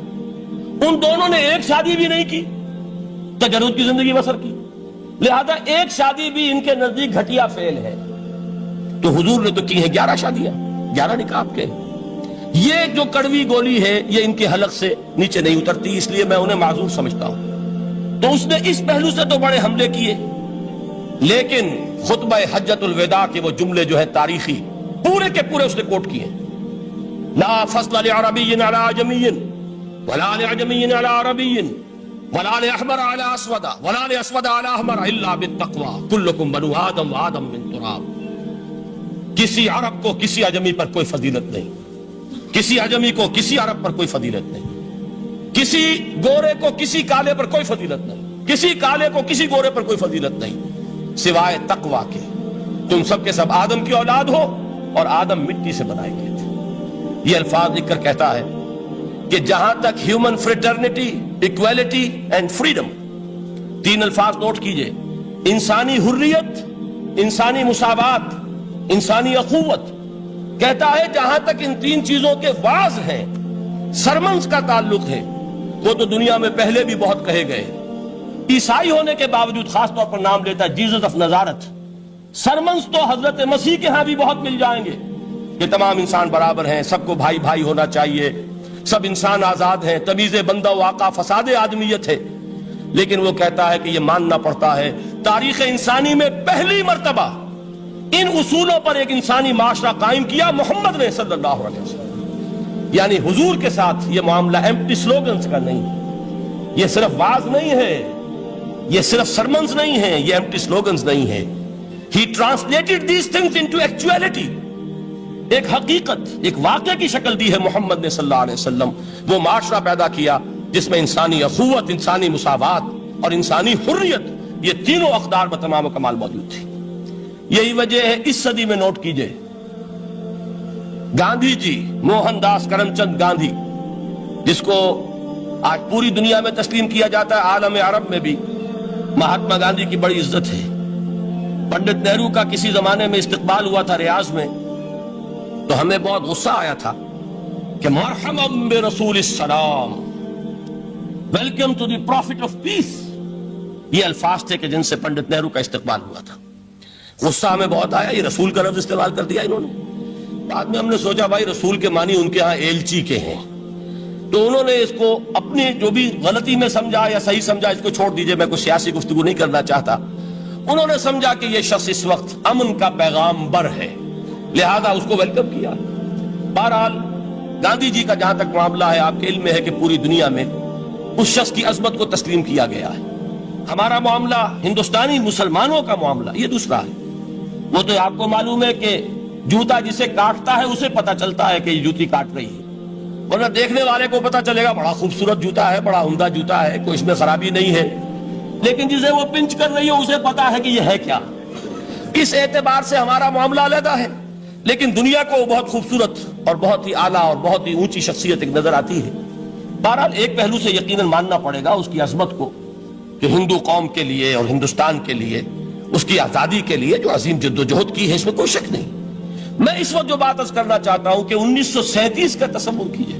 S1: ان دونوں نے ایک شادی بھی نہیں کی، تجرد کی زندگی بسر کی، لہذا ایک شادی بھی ان کے نزدیک گھٹیا فعل ہے. تو حضور نے تو کی ہیں 11 شادیاں، 11 نکاح کے. یہ جو کڑوی گولی ہے یہ ان کے حلق سے نیچے نہیں اترتی، اس لیے میں انہیں معذور سمجھتا ہوں. تو اس نے اس پہلو سے تو بڑے حملے کیے، لیکن خطبہ حجۃ الوداع کے وہ جملے جو ہے تاریخی، پورے کے پورے اس نے کوٹ کیے. لا فصل لعربی علی عجمی ولا لعجمی علی عربی ولا لأحمر علی اسود ولا لأسود علی احمر الا بالتقوی کلکم بنو آدم وآدم من تراب. کسی عرب کو کسی عجمی پر کوئی فضیلت نہیں، کسی عجمی کو کسی عرب پر کوئی فضیلت نہیں، کسی گورے کو کسی کالے پر کوئی فضیلت نہیں، کسی کالے کو کسی گورے پر کوئی فضیلت نہیں سوائے تقوی کے. تم سب کے سب آدم کی اولاد ہو اور آدم مٹی سے بنائے گئے تھے. یہ الفاظ لکھ کر کہتا ہے کہ جہاں تک human fraternity, equality and freedom, 3 الفاظ نوٹ کیجئے، انسانی حریت، انسانی مساوات، انسانی اخوت. کہتا ہے جہاں تک ان 3 چیزوں کے واز ہیں، سرمنز کا تعلق ہے، وہ تو دنیا میں پہلے بھی بہت کہے گئے. عیسائی ہونے کے باوجود خاص طور پر نام لیتا ہے جیسس آف نازارت. سرمنز تو حضرت مسیح کے ہاں بھی بہت مل جائیں گے کہ تمام انسان برابر ہیں، سب کو بھائی بھائی ہونا چاہیے، سب انسان آزاد ہیں، تمیز بندہ و آقا فساد آدمیت ہے. لیکن وہ کہتا ہے کہ یہ ماننا پڑتا ہے تاریخ انسانی میں پہلی مرتبہ ان اصولوں پر ایک انسانی معاشرہ قائم کیا محمد نے صلی اللہ علیہ وسلم. یعنی حضور کے ساتھ یہ معاملہ ایمپٹی سلوگنز کا نہیں ہے، یہ صرف واز نہیں ہے، یہ صرف سرمنز نہیں ہیں، یہ ایمپٹی سلوگنز نہیں ہے. He translated these things into actuality. ایک حقیقت، ایک واقعہ کی شکل دی ہے محمد نے صلی اللہ علیہ وسلم. وہ معاشرہ پیدا کیا جس میں انسانی اخوت، انسانی مساوات اور انسانی حریت، یہ تینوں اقدار بتمام و کمال موجود تھی. یہی وجہ ہے اس صدی میں نوٹ کیجئے، گاندھی جی، موہن داس کرم چند گاندھی، جس کو آج پوری دنیا میں تسلیم کیا جاتا ہے، عالم عرب میں بھی مہاتما گاندھی کی بڑی عزت ہے. پنڈت نہرو کا کسی زمانے میں استقبال ہوا تھا ریاض میں، تو ہمیں بہت غصہ آیا تھا کہ مرحبا برسول السلام، welcome to the prophet of peace. یہ الفاظ تھے کہ جن سے پنڈت نہرو کا استقبال ہوا تھا. غصہ ہمیں بہت آیا، یہ رسول کا لفظ استعمال کر دیا انہوں نے. بعد میں ہم نے سوچا بھائی رسول کے معنی ان کے ہاں ایلچی کے ہیں، تو انہوں نے اس کو اپنی جو بھی غلطی میں سمجھا یا صحیح سمجھا، اس کو چھوڑ دیجئے، میں کوئی سیاسی گفتگو نہیں کرنا چاہتا. انہوں نے سمجھا کہ یہ شخص اس وقت امن کا پیغام بر ہے، لہذا اس کو ویلکم کیا. بہرحال گاندھی جی کا جہاں تک معاملہ ہے، آپ کے علم میں ہے کہ پوری دنیا میں اس شخص کی عظمت کو تسلیم کیا گیا ہے۔ ہمارا معاملہ، ہندوستانی مسلمانوں کا معاملہ یہ دوسرا ہے۔ وہ تو آپ کو معلوم ہے کہ جوتا جسے کاٹتا ہے اسے پتا چلتا ہے کہ یہ جوتی کاٹ رہی ہے، ورنہ دیکھنے والے کو پتا چلے گا بڑا خوبصورت جوتا ہے، بڑا عمدہ جوتا ہے، کوئی اس میں خرابی نہیں ہے، لیکن جسے وہ پنچ کر رہی ہے اسے پتا ہے کہ یہ ہے کیا۔ اس اعتبار سے ہمارا معاملہ علیحدہ ہے، لیکن دنیا کو بہت خوبصورت اور بہت ہی اعلیٰ اور بہت ہی اونچی شخصیت ایک نظر آتی ہے۔ بہرحال ایک پہلو سے یقیناً ماننا پڑے گا اس کی عظمت کو، کہ ہندو قوم کے لیے اور ہندوستان کے لیے، اس کی آزادی کے لیے جو عظیم جدوجہد کی ہے، اس میں کوئی شک نہیں۔ میں اس وقت جو بات عرض کرنا چاہتا ہوں کہ 1937 کا تصور کیجئے۔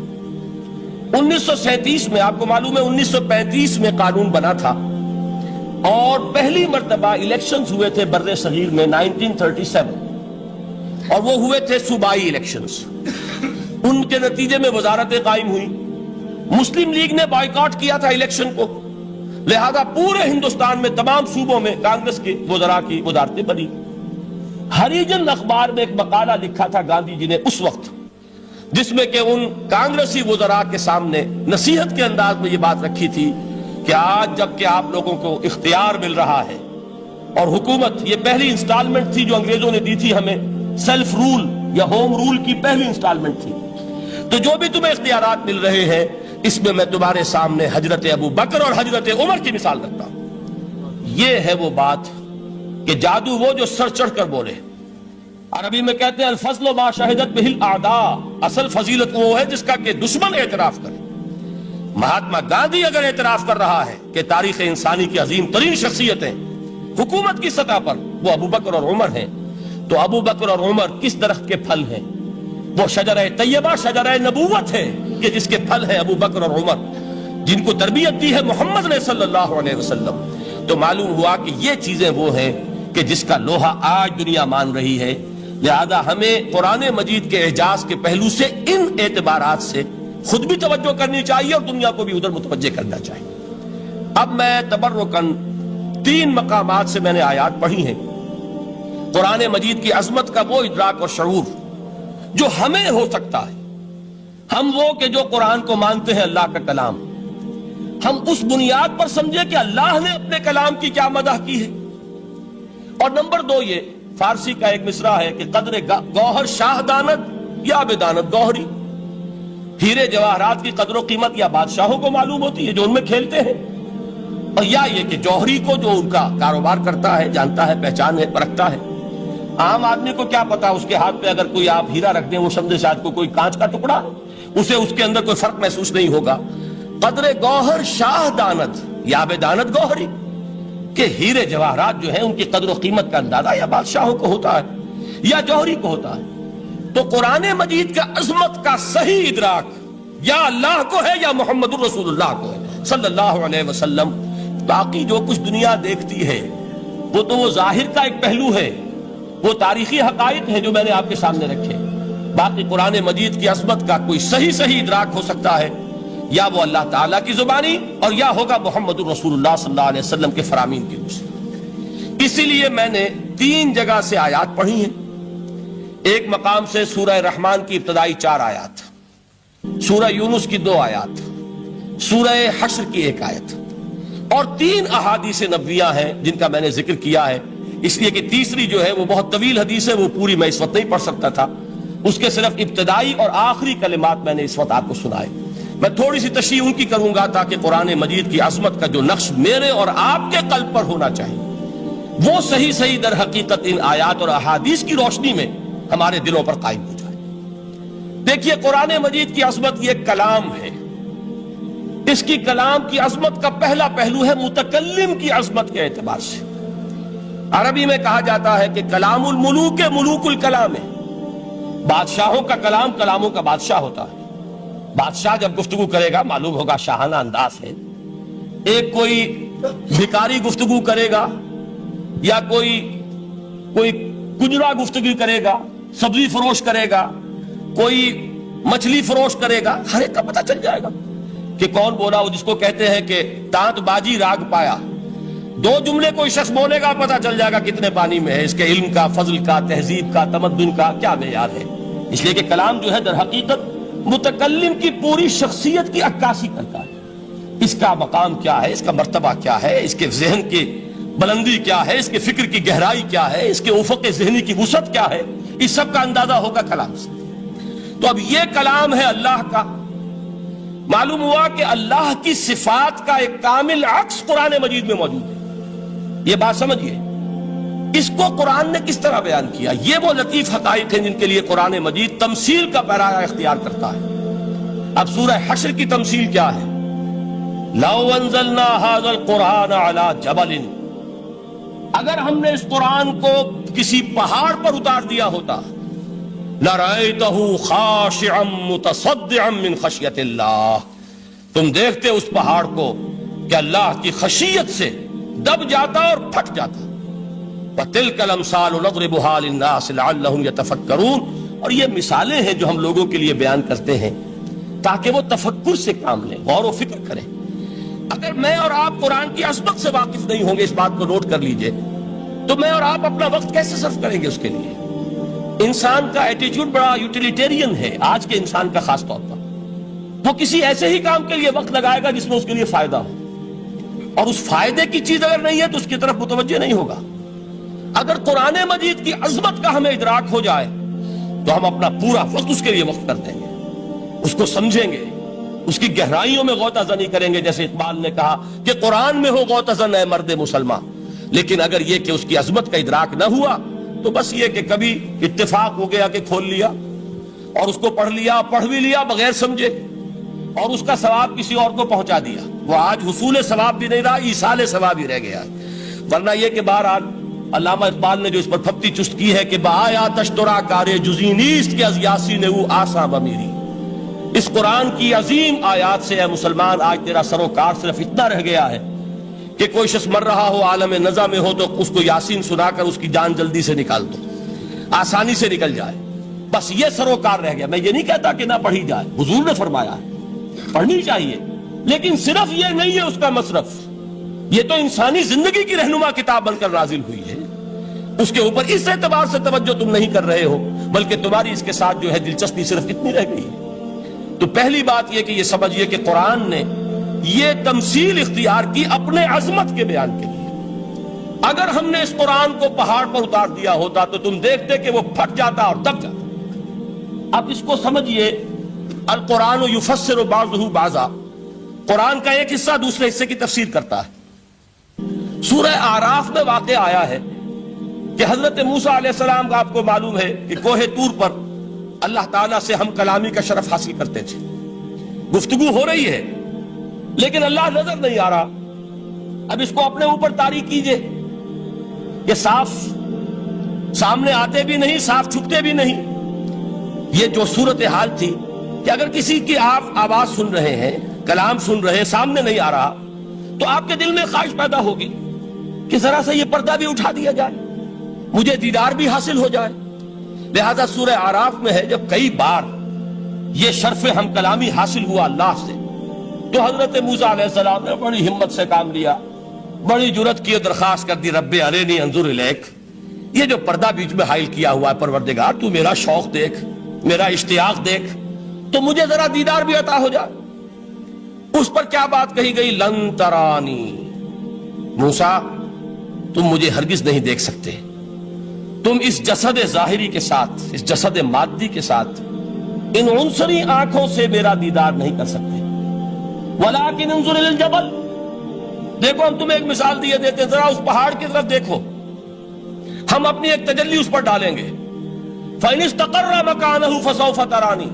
S1: 1937 میں آپ کو معلوم ہے 1935 میں قانون بنا تھا، اور پہلی مرتبہ الیکشنز ہوئے تھے بر صغیر میں 1937، اور وہ ہوئے تھے صوبائی الیکشنز۔ ان کے نتیجے میں وزارتیں قائم ہوئی، مسلم لیگ نے بائیکاٹ کیا تھا الیکشن کو، لہذا پورے ہندوستان میں تمام صوبوں میں کانگریس کے وزراء کی وزارتیں بنی۔ ہریجن اخبار میں ایک مقالہ لکھا تھا گاندھی جی نے اس وقت، جس میں کہ ان کانگریسی وزراء کے سامنے نصیحت کے انداز میں یہ بات رکھی تھی کہ آج جب کہ آپ لوگوں کو اختیار مل رہا ہے، اور حکومت، یہ پہلی انسٹالمنٹ تھی جو انگریزوں نے دی تھی ہمیں، سیلف رول یا ہوم رول کی پہلی انسٹالمنٹ تھی، تو جو بھی تمہیں اختیارات مل رہے ہیں اس میں میں تمہارے سامنے حضرت ابو بکر اور حضرت عمر کی مثال رکھتا ہوں۔ یہ ہے وہ بات کہ جادو وہ جو سر چڑھ کر بولے۔ عربی میں کہتے ہیں الفضل ما شہدت بہ الاعداء، اصل فضیلت وہ ہے جس کا کہ دشمن اعتراف کرے۔ مہاتما گاندھی اگر اعتراف کر رہا ہے کہ تاریخ انسانی کی عظیم ترین شخصیتیں حکومت کی سطح پر وہ ابو بکر اور عمر ہیں، تو ابو بکر اور عمر کس درخت کے پھل ہیں؟ وہ شجرہ طیبہ، شجرہ نبوت ہے کہ جس کے پھل ہیں ابو بکر اور عمر، جن کو تربیت دی ہے محمد نے صلی اللہ علیہ وسلم۔ تو معلوم ہوا کہ یہ چیزیں وہ ہیں کہ جس کا لوہا آج دنیا مان رہی ہے، لہذا ہمیں قرآن مجید کے اعجاز کے پہلو سے ان اعتبارات سے خود بھی توجہ کرنی چاہیے اور دنیا کو بھی ادھر متوجہ کرنا چاہیے۔ اب میں تبرکاً 3 مقامات سے میں نے آیات پڑھی ہیں، قرآن مجید کی عظمت کا وہ ادراک اور شعور جو ہمیں ہو سکتا ہے، ہم وہ کہ جو قرآن کو مانتے ہیں اللہ کا کلام، ہم اس بنیاد پر سمجھے کہ اللہ نے اپنے کلام کی کیا مدح کی ہے۔ اور نمبر 2 یہ فارسی کا ایک مصرع ہے کہ قدر گوہر شاہ دانت یا بدانت گوہری، ہیرے جواہرات کی قدر و قیمت یا بادشاہوں کو معلوم ہوتی ہے جو ان میں کھیلتے ہیں، اور یا یہ کہ جوہری کو جو ان کا کاروبار کرتا ہے، جانتا ہے، پہچان ہے، پرکھتا ہے۔ عام آدمی کو کیا پتا اس کے ہاتھ پہ اگر کوئی آپ ہیرا رکھ دیں وہ سمجھے شاید کوئی کانچ کا ٹکڑا، اسے اس کے اندر کوئی فرق محسوس نہیں ہوگا۔ قدر گوہر شاہ دانت یا بدانت گوہری، کہ ہیرے جواہرات جو ہیں ان کی قدر و قیمت کا اندازہ یا بادشاہوں کو ہوتا ہے یا جوہری کو ہوتا ہے۔ تو قرآن مجید کا عظمت کا صحیح ادراک یا اللہ کو ہے یا محمد الرسول اللہ کو ہے صلی اللہ علیہ وسلم۔ باقی جو کچھ دنیا دیکھتی ہے وہ تو وہ ظاہر کا ایک پہلو ہے، وہ تاریخی حقائق ہیں جو میں نے آپ کے سامنے رکھے۔ باقی قرآن مجید کی عظمت کا کوئی صحیح ادراک ہو سکتا ہے یا وہ اللہ تعالیٰ کی زبانی اور یا ہوگا محمد الرسول اللہ صلی اللہ علیہ وسلم کے فرامین کی روح سے۔ اسی لیے میں نے 3 جگہ سے آیات پڑھی ہیں۔ ایک مقام سے سورہ رحمان کی ابتدائی 4 آیات، سورہ یونس کی 2 آیات، سورہ حشر کی 1 آیت، اور 3 احادیث نبویہ ہیں جن کا میں نے ذکر کیا ہے، اس لیے کہ تیسری جو ہے وہ بہت طویل حدیث ہے، وہ پوری میں اس وقت نہیں پڑھ سکتا تھا، اس کے صرف ابتدائی اور آخری کلمات میں نے اس وقت آپ کو سنائے۔ میں تھوڑی سی تشریح ان کی کروں گا تاکہ قرآن مجید کی عظمت کا جو نقش میرے اور آپ کے قلب پر ہونا چاہیے وہ صحیح در حقیقت ان آیات اور احادیث کی روشنی میں ہمارے دلوں پر قائم ہو جائے۔ دیکھیے قرآن مجید کی عظمت یہ کلام ہے، اس کی کلام کی عظمت کا پہلا پہلو ہے متکلم کی عظمت کے اعتبار سے۔ عربی میں کہا جاتا ہے کہ کلام الملوک ملوک الکلام ہے، بادشاہوں کا کلام کلاموں کا بادشاہ ہوتا ہے۔ بادشاہ جب گفتگو کرے گا معلوم ہوگا شاہانہ انداز ہے، ایک کوئی بھکاری گفتگو کرے گا یا کوئی گجرا گفتگو کرے گا، سبزی فروش کرے گا، کوئی مچھلی فروش کرے گا، ہر ایک کا پتہ چل جائے گا کہ کون بولا، وہ جس کو کہتے ہیں کہ تانت باجی راگ پایا۔ 2 جملے کوئی شخص بولے گا پتہ چل جائے گا کتنے پانی میں ہے، اس کے علم کا، فضل کا، تہذیب کا، تمدن کا کیا معیار ہے۔ اس لیے کہ کلام جو ہے در حقیقت متکلم کی پوری شخصیت کی عکاسی کرتا ہے. اس کا مقام کیا ہے، اس کا مرتبہ کیا ہے، اس کے ذہن کی بلندی کیا ہے، اس کے فکر کی گہرائی کیا ہے، اس کے افق ذہنی کی وسعت کیا ہے، اس سب کا اندازہ ہوگا کلام سے. تو اب یہ کلام ہے اللہ کا. معلوم ہوا کہ اللہ کی صفات کا ایک کامل عکس قرآن مجید میں موجود ہے. یہ بات سمجھیے. اس کو قرآن نے کس طرح بیان کیا؟ یہ وہ لطیف حقائق ہیں جن کے لیے قرآن مجید تمثیل کا پیرایا اختیار کرتا ہے. اب سورہ حشر کی تمثیل کیا ہے؟ لو انزلنا هذا القرآن على جبل، اگر ہم نے اس قرآن کو کسی پہاڑ پر اتار دیا ہوتا، لرأيته خاشعا متصدعا من خشیت اللہ، تم دیکھتے اس پہاڑ کو کہ اللہ کی خشیت سے دب جاتا اور پھٹ جاتا. وَتِلْكَ الْأَمْثَالُ نَضْرِبُهَا لِلنَّاسِ لَعَلَّهُمْ يَتَفَكَّرُونَ. اور یہ مثالیں ہیں جو ہم لوگوں کے لیے بیان کرتے ہیں تاکہ وہ تفکر سے کام لیں، غور و فکر کریں. اگر میں اور آپ قرآن کی عظمت سے واقف نہیں ہوں گے، اس بات کو نوٹ کر لیجئے، تو میں اور آپ اپنا وقت کیسے صرف کریں گے اس کے لیے؟ انسان کا ایٹیٹیوڈ بڑا یوٹیلیٹیرین ہے آج کے انسان کا خاص طور پر. وہ کسی ایسے ہی کام کے لیے وقت لگائے گا جس میں اس کے لیے فائدہ ہو، اور اس فائدے کی چیز اگر نہیں ہے تو اس کی طرف متوجہ نہیں ہوگا. اگر قرآن مجید کی عظمت کا ہمیں ادراک ہو جائے تو ہم اپنا پورا وقت اس کے لیے وقف کر دیں گے، اس کو سمجھیں گے، اس کی گہرائیوں میں غوطہ زنی کریں گے. جیسے اقبال نے کہا کہ قرآن میں ہو غوطہ زن اے مرد مسلمان. لیکن اگر یہ کہ اس کی عظمت کا ادراک نہ ہوا تو بس یہ کہ کبھی اتفاق ہو گیا کہ کھول لیا اور اس کو پڑھ لیا، پڑھ بھی لیا بغیر سمجھے، اور اس کا ثواب کسی اور کو پہنچا دیا. وہ آج حصول ثواب بھی نہیں رہا، ایصال ثواب ہی رہ گیا. ورنہ یہ کہ بہرحال علامہ اقبال نے جو اس پر پھپتی چست کی ہے کہ بآیا تشترا کارے جزی نیست کہ از یاسین او آساں بمیری. اس قرآن کی عظیم آیات سے اے مسلمان آج تیرا سروکار صرف اتنا رہ گیا ہے کہ کوئی شخص مر رہا ہو، عالم نزا میں ہو، تو اس کو یاسین سنا کر اس کی جان جلدی سے نکال دو، آسانی سے نکل جائے. بس یہ سروکار رہ گیا. میں یہ نہیں کہتا کہ نہ پڑھی جائے، حضور نے فرمایا ہے پڑھنی چاہیے، لیکن صرف یہ نہیں ہے اس کا مصرف. یہ تو انسانی زندگی کی رہنما کتاب بن کر نازل ہوئی ہے. اس کے اوپر اس اعتبار سے توجہ تم نہیں کر رہے ہو، بلکہ تمہاری اس کے ساتھ جو ہے دلچسپی صرف اتنی رہ گئی ہے. تو پہلی بات یہ کہ یہ سمجھیے کہ قرآن نے یہ تمثیل اختیار کی اپنے عظمت کے بیان کے لیے. اگر ہم نے اس قرآن کو پہاڑ پر اتار دیا ہوتا تو تم دیکھتے کہ وہ پھٹ جاتا اور دب جاتا. اب اس کو سمجھیے، القرآن یفسر بعضہ بعضا، قرآن کا ایک حصہ دوسرے حصے کی تفسیر کرتا ہے. سورہ اعراف میں واقع آیا ہے کہ حضرت موسیٰ علیہ السلام کا آپ کو معلوم ہے کہ کوہ طور پر اللہ تعالیٰ سے ہم کلامی کا شرف حاصل کرتے تھے. گفتگو ہو رہی ہے لیکن اللہ نظر نہیں آ رہا. اب اس کو اپنے اوپر طاری کیجئے. یہ صاف سامنے آتے بھی نہیں، صاف چھپتے بھی نہیں. یہ جو صورتحال تھی کہ اگر کسی کی آپ آواز سن رہے ہیں، کلام سن رہے ہیں، سامنے نہیں آ رہا، تو آپ کے دل میں خواہش پیدا ہوگی کہ ذرا سا یہ پردہ بھی اٹھا دیا جائے، مجھے دیدار بھی حاصل ہو جائے. لہذا سورہ اعراف میں ہے جب کئی بار یہ شرف ہم کلامی حاصل ہوا اللہ سے، تو حضرت موسیٰ علیہ السلام نے بڑی ہمت سے کام لیا، بڑی جرت کی درخواست کر دی، رب ارنی انظر الیک. یہ جو پردہ بیچ میں حائل کیا ہوا ہے پروردگار، تو میرا شوق دیکھ، میرا اشتیاق دیکھ، تو مجھے ذرا دیدار بھی عطا ہو جائے. اس پر کیا بات کہی گئی؟ لن ترانی، موسیٰ تم مجھے ہرگز نہیں دیکھ سکتے، تم اس جسد ظاہری کے ساتھ، اس جسد مادی کے ساتھ، ان عنصری آنکھوں سے میرا دیدار نہیں کر سکتے. ولیکن انظر الی الجبل، دیکھو ہم تمہیں ایک مثال دیے دیتے، ذرا اس پہاڑ کی طرف دیکھو، ہم اپنی ایک تجلی اس پر ڈالیں گے. فإن استقر مکانہ فسوف ترانی،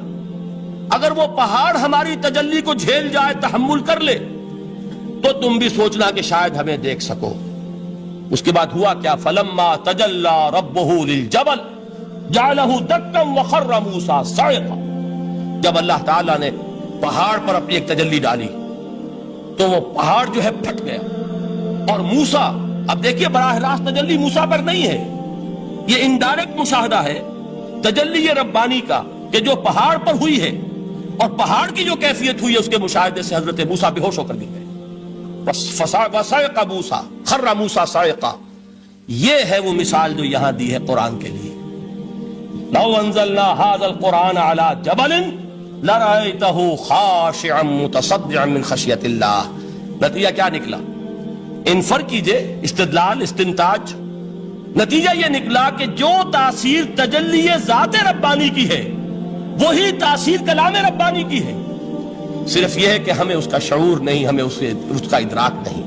S1: اگر وہ پہاڑ ہماری تجلی کو جھیل جائے، تحمل کر لے، تو تم بھی سوچنا کہ شاید ہمیں دیکھ سکو. اس کے بعد ہوا کیا؟ فلما تجلی ربہ للجبل جعلہ دکا وخر موسیٰ صعقا. جب اللہ تعالیٰ نے پہاڑ پر اپنی ایک تجلی ڈالی تو وہ پہاڑ جو ہے پھٹ گیا. اور موسیٰ، اب دیکھیے براہ راست تجلی موسیٰ پر نہیں ہے، یہ انڈائریکٹ مشاہدہ ہے تجلی ربانی کا کہ جو پہاڑ پر ہوئی ہے، اور پہاڑ کی جو کیفیت ہوئی ہے اس کے مشاہدے سے حضرت موسیٰ بے ہوش ہو کر گر گئے. وَصَعِقَ مُوسَىٰ خَرَّ مُوسَىٰ صَعِقًا. یہ ہے وہ مثال جو یہاں دی ہے قرآن کے لیے. لَوْ أَنزَلْنَا هَذَا الْقُرْآنَ عَلَىٰ جَبَلٍ لرأيته خاشعا متصدعا من خشیت اللہ. نتیجہ کیا نکلا؟ انفر کیجئے، استدلال، استنتاج. نتیجہ یہ نکلا کہ جو تاثیر تجلی ذات ربانی کی ہے وہی تاثیر کلام ربانی کی ہے. صرف یہ ہے کہ ہمیں اس کا شعور نہیں، ہمیں اس کا ادراک نہیں.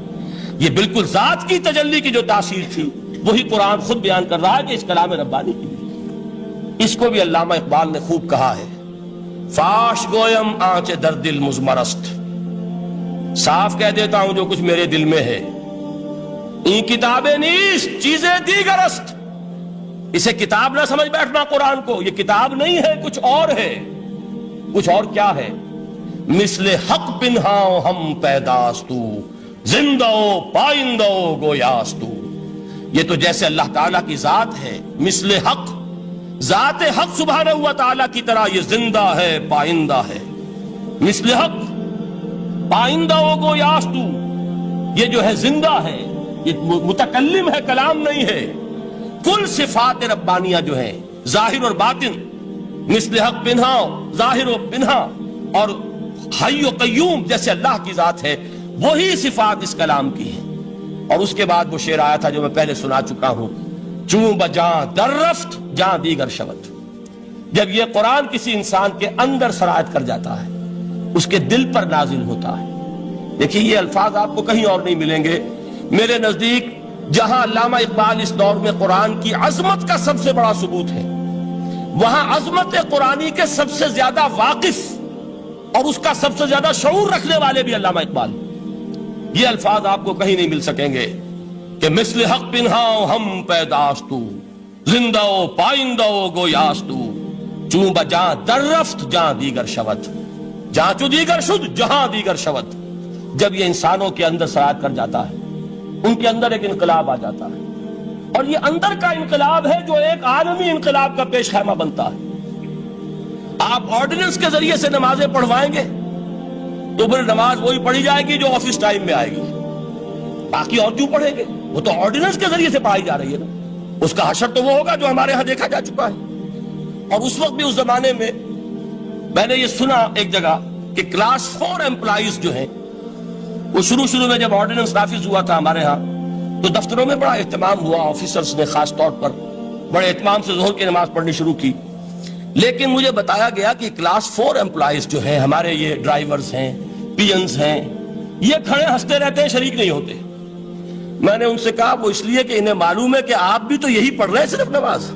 S1: یہ بالکل ذات کی تجلی کی جو تاثیر تھی وہی قرآن خود بیان کر رہا ہے کہ اس کلام ربانی کی. اس کو بھی علامہ اقبال نے خوب کہا ہے، فاش گویم آنچ در دل مزمرست، صاف کہہ دیتا ہوں جو کچھ میرے دل میں ہے. این کتابیں نیست چیزیں دیگر است. اسے کتاب نہ سمجھ بیٹھنا قرآن کو، یہ کتاب نہیں ہے، کچھ اور ہے. کچھ اور کیا ہے؟ مثل حق پنہاؤ ہم پیداستو، زندہ پائندہ گویاستو. یہ تو جیسے اللہ تعالیٰ کی ذات ہے، مثل حق، ذات حق سبحانہ و تعالیٰ کی طرح یہ زندہ ہے، پائندہ ہے. مثل حق، پائندہ گویاستو، یہ جو ہے زندہ ہے، یہ متکلم ہے، کلام نہیں ہے. کل صفات ربانیہ جو ہیں ظاہر اور باطن، مثل حق پنہا، ظاہر و پنہا، اور حی و قیوم جیسے اللہ کی ذات ہے، وہی صفات اس کلام کی ہیں. اور اس کے بعد وہ شعر آیا تھا جو میں پہلے سنا چکا ہوں، چوں بجاں در رفت جاں دیگر شود. جب یہ قرآن کسی انسان کے اندر سرایت کر جاتا ہے، اس کے دل پر نازل ہوتا ہے. دیکھیے یہ الفاظ آپ کو کہیں اور نہیں ملیں گے. میرے نزدیک جہاں علامہ اقبال اس دور میں قرآن کی عظمت کا سب سے بڑا ثبوت ہے، وہاں عظمت قرآنی کے سب سے زیادہ واقف اور اس کا سب سے زیادہ شعور رکھنے والے بھی علامہ اقبال. یہ الفاظ آپ کو کہیں نہیں مل سکیں گے کہ مثل حق پنہاؤ ہم پیداستو، زندہ پائندہ گویاستو، چوں بجاں در رفت جاں دیگر شود، جاں چو دیگر شد جہاں دیگر شود. جب یہ انسانوں کے اندر سرایت کر جاتا ہے، ان کے اندر ایک انقلاب آ جاتا ہے، اور یہ اندر کا انقلاب ہے جو ایک عالمی انقلاب کا پیش خیمہ بنتا ہے. آپ آرڈیننس کے ذریعے سے نمازیں پڑھوائیں گے تو پھر نماز وہی پڑھی جائے گی جو آفس ٹائم میں آئے گی. باقی اور کیوں پڑھیں گے؟ وہ تو آرڈیننس کے ذریعے سے پڑھائی جا رہی ہے نا. اس کا حشر تو وہ ہوگا جو ہمارے ہاں دیکھا جا چکا ہے. اور اس وقت بھی، اس زمانے میں نے یہ سنا ایک جگہ کہ کلاس 4 امپلائیز جو ہیں، وہ شروع میں جب آرڈیننس نافذ ہوا تھا ہمارے ہاں تو دفتروں میں بڑا اہتمام ہوا. آفیسرز نے خاص طور پر بڑے اہتمام سے ظہر کی نماز پڑھنی شروع کی. لیکن مجھے بتایا گیا کہ کلاس 4 امپلائیز جو ہیں ہمارے، یہ ڈرائیورز ہیں، پی-انز ہیں، یہ کھڑے ہنستے رہتے ہیں، شریک نہیں ہوتے. میں نے ان سے کہا وہ اس لیے کہ انہیں معلوم ہے کہ آپ بھی تو یہی پڑھ رہے ہیں صرف نماز.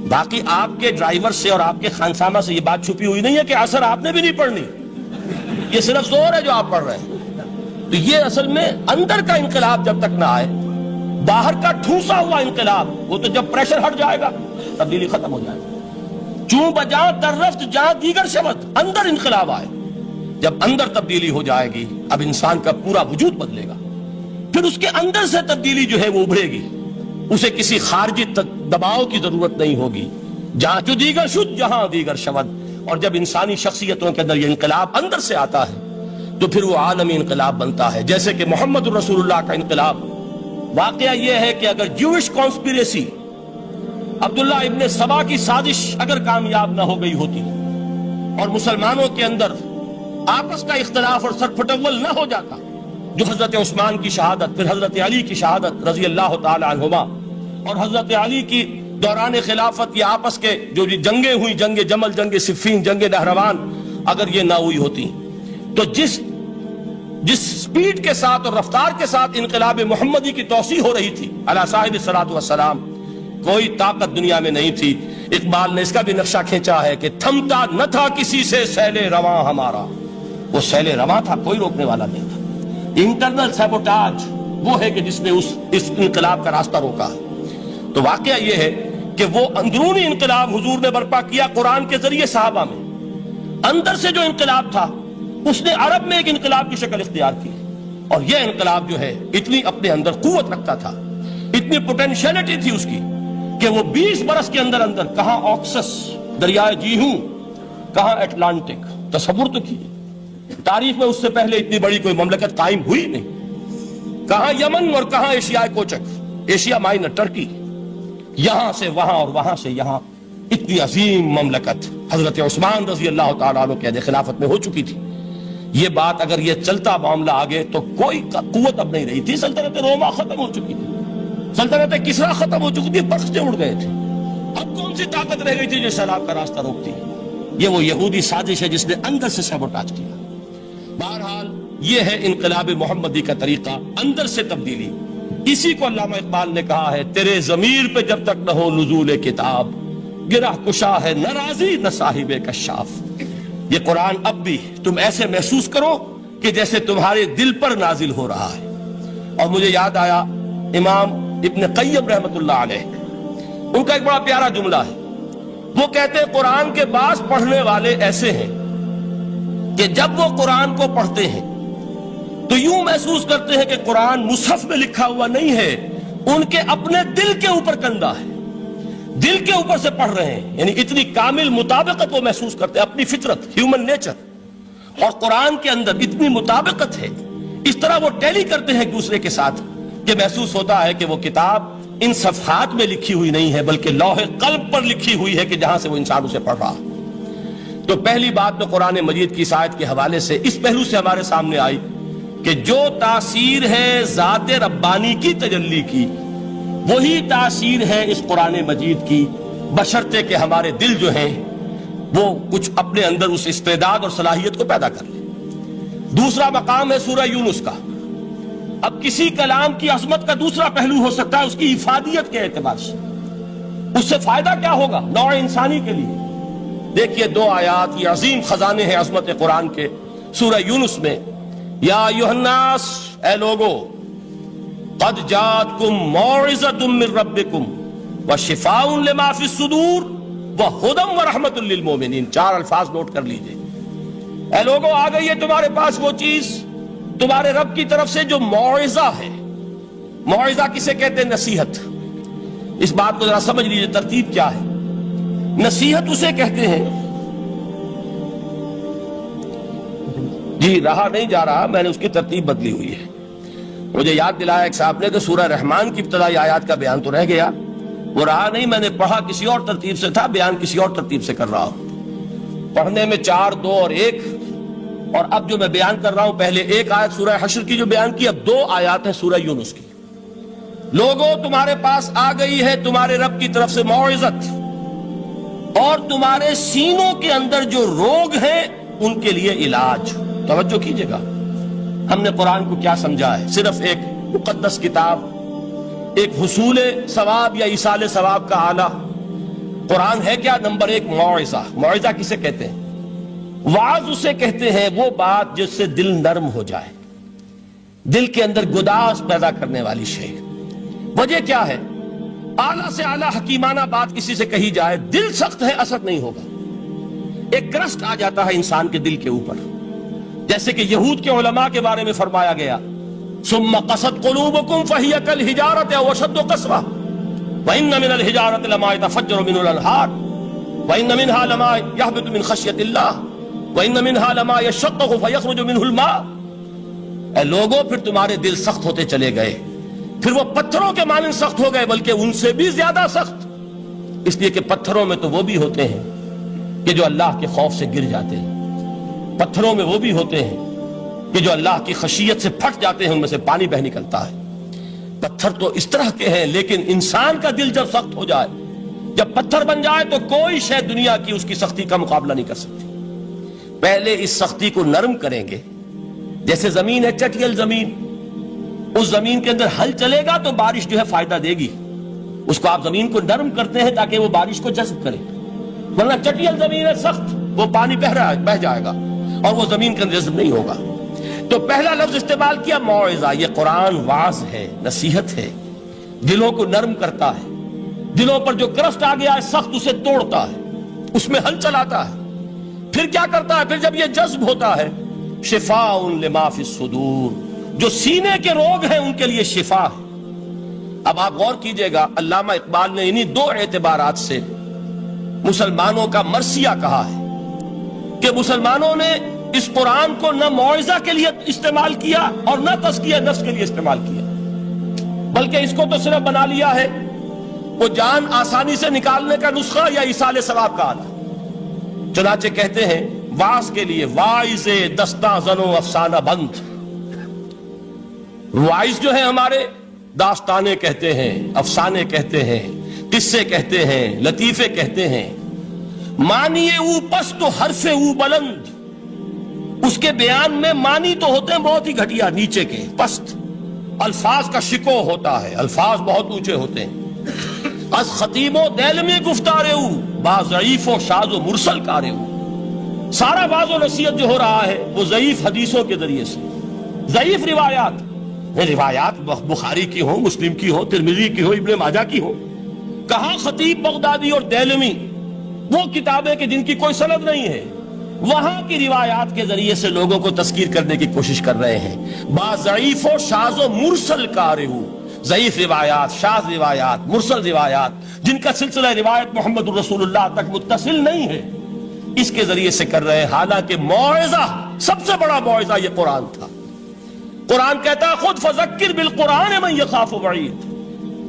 S1: باقی آپ کے ڈرائیور سے اور آپ کے خانسامہ سے یہ بات چھپی ہوئی نہیں ہے کہ عصر آپ نے بھی نہیں پڑھنی، یہ صرف زور ہے جو آپ پڑھ رہے ہیں. تو یہ اصل میں اندر کا انقلاب جب تک نہ آئے، باہر کا ٹھوسا ہوا انقلاب، وہ تو جب پریشر ہٹ جائے گا تبدیلی ختم ہو جائے گا. چوں بجاں در رفت جاں دیگر شود، اندر انقلاب آئے. جب اندر تبدیلی ہو جائے گی، اب انسان کا پورا وجود بدلے گا. پھر اس کے اندر سے تبدیلی جو ہے وہ ابھرے گی، اسے کسی خارجی دباؤ کی ضرورت نہیں ہوگی. جہاں جو دیگر شد جہاں دیگر شود. اور جب انسانی شخصیتوں کے اندر یہ انقلاب اندر سے آتا ہے تو پھر وہ عالمی انقلاب بنتا ہے. جیسے کہ محمد رسول اللہ کا انقلاب. واقعہ یہ ہے کہ اگر جوش کانسپیریسی، عبداللہ ابن سبا کی سازش اگر کامیاب نہ ہو گئی ہوتی اور مسلمانوں کے اندر آپس کا اختلاف اور سرپھٹول نہ ہو جاتا، جو حضرت عثمان کی شہادت، پھر حضرت علی کی شہادت رضی اللہ تعالی عنہما، اور حضرت علی کی دوران خلافت یہ آپس کے جو جنگیں ہوئی، جنگ جمل، جنگ صفین، جنگ نہروان، اگر یہ نہ ہوئی ہوتی تو جس سپیڈ کے ساتھ اور رفتار کے ساتھ انقلاب محمدی کی توسیع ہو رہی تھی علی صاحب الصلاۃ والسلام، کوئی طاقت دنیا میں نہیں تھی. اقبال نے اس کا بھی نقشہ کھینچا ہے کہ تھمتا نہ تھا کسی سے سیل رواں ہمارا. وہ سیل رواں تھا، کوئی روکنے والا نہیں تھا. انٹرنل سیبوٹاج وہ ہے کہ جس نے اس انقلاب کا راستہ روکا. تو واقعہ یہ ہے کہ وہ اندرونی انقلاب حضور نے برپا کیا قرآن کے ذریعے صحابہ میں. اندر سے جو انقلاب تھا اس نے عرب میں ایک انقلاب کی شکل اختیار کی. اور یہ انقلاب جو ہے اتنی اپنے اندر قوت رکھتا تھا، اتنی پوٹینشیلٹی تھی اس کی کہ وہ 20 برس کے اندر کہاں آکسس دریائے جیہوں، کہاں اٹلانٹک. تصور تو کیے، تاریخ میں اس سے پہلے اتنی بڑی کوئی مملکت قائم ہوئی نہیں. کہاں یمن اور کہاں ایشیا کوچک، ایشیا مائنر ٹرکی، یہاں سے وہاں اور وہاں سے یہاں. اتنی عظیم مملکت حضرت عثمان رضی اللہ تعالیٰ عنہ کے عہد خلافت میں ہو چکی تھی. یہ بات اگر یہ چلتا معاملہ آگے تو کوئی قوت اب نہیں رہی تھی. سلطنت روما ختم ہو چکی تھی, سلطنت کسرا ختم ہو چکی تھی, پرختے اڑ گئے تھے. اب کون سی طاقت رہ گئی تھی جو سیلاب کا راستہ روکتی؟ یہ وہ یہودی سازش ہے جس نے اندر سے سیبوٹاج کیا. بہرحال یہ ہے انقلاب محمدی کا طریقہ, اندر سے تبدیلی. اسی کو علامہ اقبال نے کہا ہے, تیرے ضمیر پہ جب تک نہ ہو نزول کتاب, گرہ کشا ہے نہ راضی نہ صاحب کشاف. یہ قرآن اب بھی تم ایسے محسوس کرو کہ جیسے تمہارے دل پر نازل ہو رہا ہے. اور مجھے یاد آیا امام ابن قیم رحمت اللہ علیہ, ان کا ایک بڑا پیارا جملہ ہے. وہ کہتے ہیں قرآن کے بعض پڑھنے والے ایسے ہیں کہ جب وہ قرآن کو پڑھتے ہیں تو یوں محسوس کرتے ہیں کہ قرآن مصحف میں لکھا ہوا نہیں ہے, ان کے اپنے دل کے اوپر کندہ ہے, دل کے اوپر سے پڑھ رہے ہیں. یعنی اتنی کامل مطابقت وہ محسوس کرتے ہیں, اپنی فطرت, ہیومن نیچر اور قرآن کے اندر اتنی مطابقت ہے. اس طرح وہ ٹیلی کرتے ہیں ایک دوسرے کے ساتھ کہ محسوس ہوتا ہے کہ وہ کتاب ان صفحات میں لکھی ہوئی نہیں ہے بلکہ لوح قلب پر لکھی ہوئی ہے کہ جہاں سے وہ انسان اسے پڑھ رہا. تو پہلی بات تو قرآن مجید کی اس آیت کے حوالے سے اس پہلو سے ہمارے سامنے آئی کہ جو تاثیر ہے ذات ربانی کی تجلی کی, وہی تاثیر ہے اس قرآن مجید کی, بشرطے کہ ہمارے دل جو ہیں وہ کچھ اپنے اندر اس استعداد اور صلاحیت کو پیدا کر لیں. دوسرا مقام ہے سورہ یونس کا. اب کسی کلام کی عظمت کا دوسرا پہلو ہو سکتا ہے اس کی افادیت کے اعتبار سے, اس سے فائدہ کیا ہوگا نوع انسانی کے لیے. دیکھیے دو آیات, یہ عظیم خزانے ہیں عظمت قرآن کے. سورہ یونس میں یا ایھا الناس, اے لوگو, قد جاءتکم موعظۃ من ربکم وشفاء لما فی الصدور وہدی ورحمۃ للمؤمنین. 4 الفاظ نوٹ کر لیجئے. اے لوگو, آ گئی ہے تمہارے پاس وہ چیز تمہارے رب کی طرف سے جو موعظہ ہے. موعظہ کسے کہتے ہیں؟ نصیحت. اس بات کو ذرا سمجھ لیجئے ترتیب کیا ہے. نصیحت اسے کہتے ہیں, جی رہا نہیں جا رہا, میں نے اس کی ترتیب بدلی ہوئی ہے. مجھے یاد دلایا ایک صاحب نے کہ سورہ رحمان کی ابتدائی آیات کا بیان تو رہ گیا, وہ رہا نہیں, میں نے پڑھا کسی اور ترتیب سے تھا, بیان کسی اور ترتیب سے کر رہا ہوں. پڑھنے میں 4, 2 اور 1, اور اب جو میں بیان کر رہا ہوں پہلے ایک آیت سورہ حشر کی جو بیان کی, اب 2 آیات ہیں سورہ یونس کی. لوگوں, تمہارے پاس آ گئی ہے تمہارے رب کی طرف سے موعظت, اور تمہارے سینوں کے اندر جو روگ ہیں ان کے لیے علاج. توجہ کیجئے گا, ہم نے قرآن کو کیا سمجھا ہے؟ صرف ایک مقدس کتاب, ایک حصول ثواب یا ایصال ثواب کا آلہ. قرآن ہے کیا؟ نمبر 1 موعظہ. موعظہ کسے کہتے ہیں؟ وعظ اسے کہتے ہیں وہ بات جس سے دل نرم ہو جائے, دل کے اندر گداز پیدا کرنے والی شے. وجہ کیا ہے؟ اعلیٰ سے اعلیٰ حکیمانہ بات کسی سے کہی جائے, دل سخت ہے, اثر نہیں ہوگا. ایک کرسٹ آ جاتا ہے انسان کے دل کے اوپر, جیسے کہ یہود کے علماء کے بارے میں فرمایا گیا ثم قست قلوبکم فہی کالحجارۃ او اشد قسوۃ وان من الحجارۃ لما يتفجر منه الانہار وان منها لما يهبط من خشیۃ اللہ وان منها لما يشقق فيخرج منه الماء. اے لوگوں, پھر تمہارے دل سخت ہوتے چلے گئے, پھر وہ پتھروں کے مانند سخت ہو گئے, بلکہ ان سے بھی زیادہ سخت, اس لیے کہ پتھروں میں تو وہ بھی ہوتے ہیں کہ جو اللہ کے خوف سے گر جاتے ہیں, پتھروں میں وہ بھی ہوتے ہیں کہ جو اللہ کی خشیت سے پھٹ جاتے ہیں, ان میں سے پانی بہ نکلتا ہے. پتھر تو اس طرح کے ہیں, لیکن انسان کا دل جب سخت ہو جائے, جب پتھر بن جائے, تو کوئی شے دنیا کی اس کی سختی کا مقابلہ نہیں کر سکتی. پہلے اس سختی کو نرم کریں گے, جیسے زمین ہے چٹیل زمین, اس زمین کے اندر ہل چلے گا تو بارش جو ہے فائدہ دے گی. اس کو آپ زمین کو نرم کرتے ہیں تاکہ وہ بارش کو جذب کرے, ورنہ چٹیل زمین ہے سخت, وہ پانی بہ جائے گا اور وہ زمین کے اندر جذب نہیں ہوگا. تو پہلا لفظ استعمال کیا موعظہ. یہ قرآن واعظ ہے, نصیحت ہے, دلوں کو نرم کرتا ہے. دلوں پر جو کرسٹ آ گیا ہے سخت, اسے توڑتا ہے, اس میں ہل چلاتا ہے. پھر کیا کرتا ہے؟ پھر جب یہ جذب ہوتا ہے, شفاء لما فی الصدور, جو سینے کے روگ ہیں ان کے لیے شفا ہے. اب آپ غور کیجئے گا, علامہ اقبال نے انہی 2 اعتبارات سے مسلمانوں کا مرثیہ کہا ہے کہ مسلمانوں نے اس قرآن کو نہ موعظہ کے لیے استعمال کیا اور نہ تزکیہ نفس کے لیے استعمال کیا, بلکہ اس کو تو صرف بنا لیا ہے وہ جان آسانی سے نکالنے کا نسخہ یا ایصال ثواب کا آلہ؟ چنانچہ کہتے ہیں واعظ کے لیے واعظ دستاں زنو افسانہ بند، واعظ جو ہے ہمارے داستانے کہتے ہیں، افسانے کہتے ہیں، قصے کہتے ہیں، لطیفے کہتے ہیں، معنی او پست و حرف او بلند، اس کے بیان میں معنی تو ہوتے ہیں بہت ہی گھٹیا، نیچے کے پست، الفاظ کا شکو ہوتا ہے، الفاظ بہت اونچے ہوتے ہیں۔ از خطیب و دیلمی گفتارے او با ضعیف و شاذ و مرسل کارے او، سارا باز و نصیحت جو ہو رہا ہے وہ ضعیف حدیثوں کے ذریعے سے، ضعیف روایات بخاری کی ہو، مسلم کی ہو، ترمذی کی ہو، ابن ماجہ کی ہو۔ کہاں خطیب بغدادی اور دیلمی وہ کتابیں کہ جن کی کوئی سند نہیں ہے، وہاں کی روایات کے ذریعے سے لوگوں کو تذکیر کرنے کی کوشش کر رہے ہیں۔ با ضعیف و شاذ و مرسل کارے او، ضعیف روایات، شاذ روایات، مرسل روایات جن کا سلسلہ روایت محمد الرسول اللہ تک متصل نہیں ہے، اس کے ذریعے سے کر رہے ہیں، حالانکہ موعظہ، سب سے بڑا موعظہ یہ قرآن تھا۔ قرآن کہتا ہے خود فذکر بالقرآن من یخاف وعید،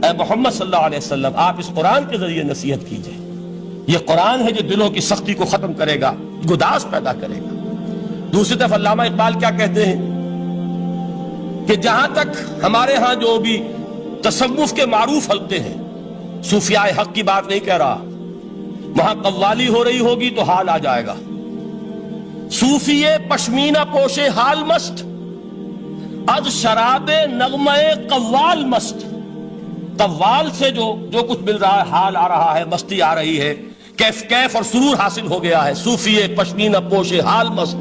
S1: اے محمد صلی اللہ علیہ وسلم آپ اس قرآن کے ذریعے نصیحت کیجئے، یہ قرآن ہے جو دلوں کی سختی کو ختم کرے گا، گداز پیدا کرے گا۔ دوسری طرف علامہ اقبال کیا کہتے ہیں کہ جہاں تک ہمارے ہاں جو بھی تصوف کے معروف حلقے ہیں، صوفیاء حق کی بات نہیں کہہ رہا، وہاں قوالی ہو رہی ہوگی تو حال آ جائے گا۔ صوفی پشمینہ پوش حال مست، از شراب نغمہ قوال مست، قوال سے جو کچھ مل رہا ہے، حال آ رہا ہے، مستی آ رہی ہے، کیف اور سرور حاصل ہو گیا ہے۔ صوفی پشمینہ پوش حال مست،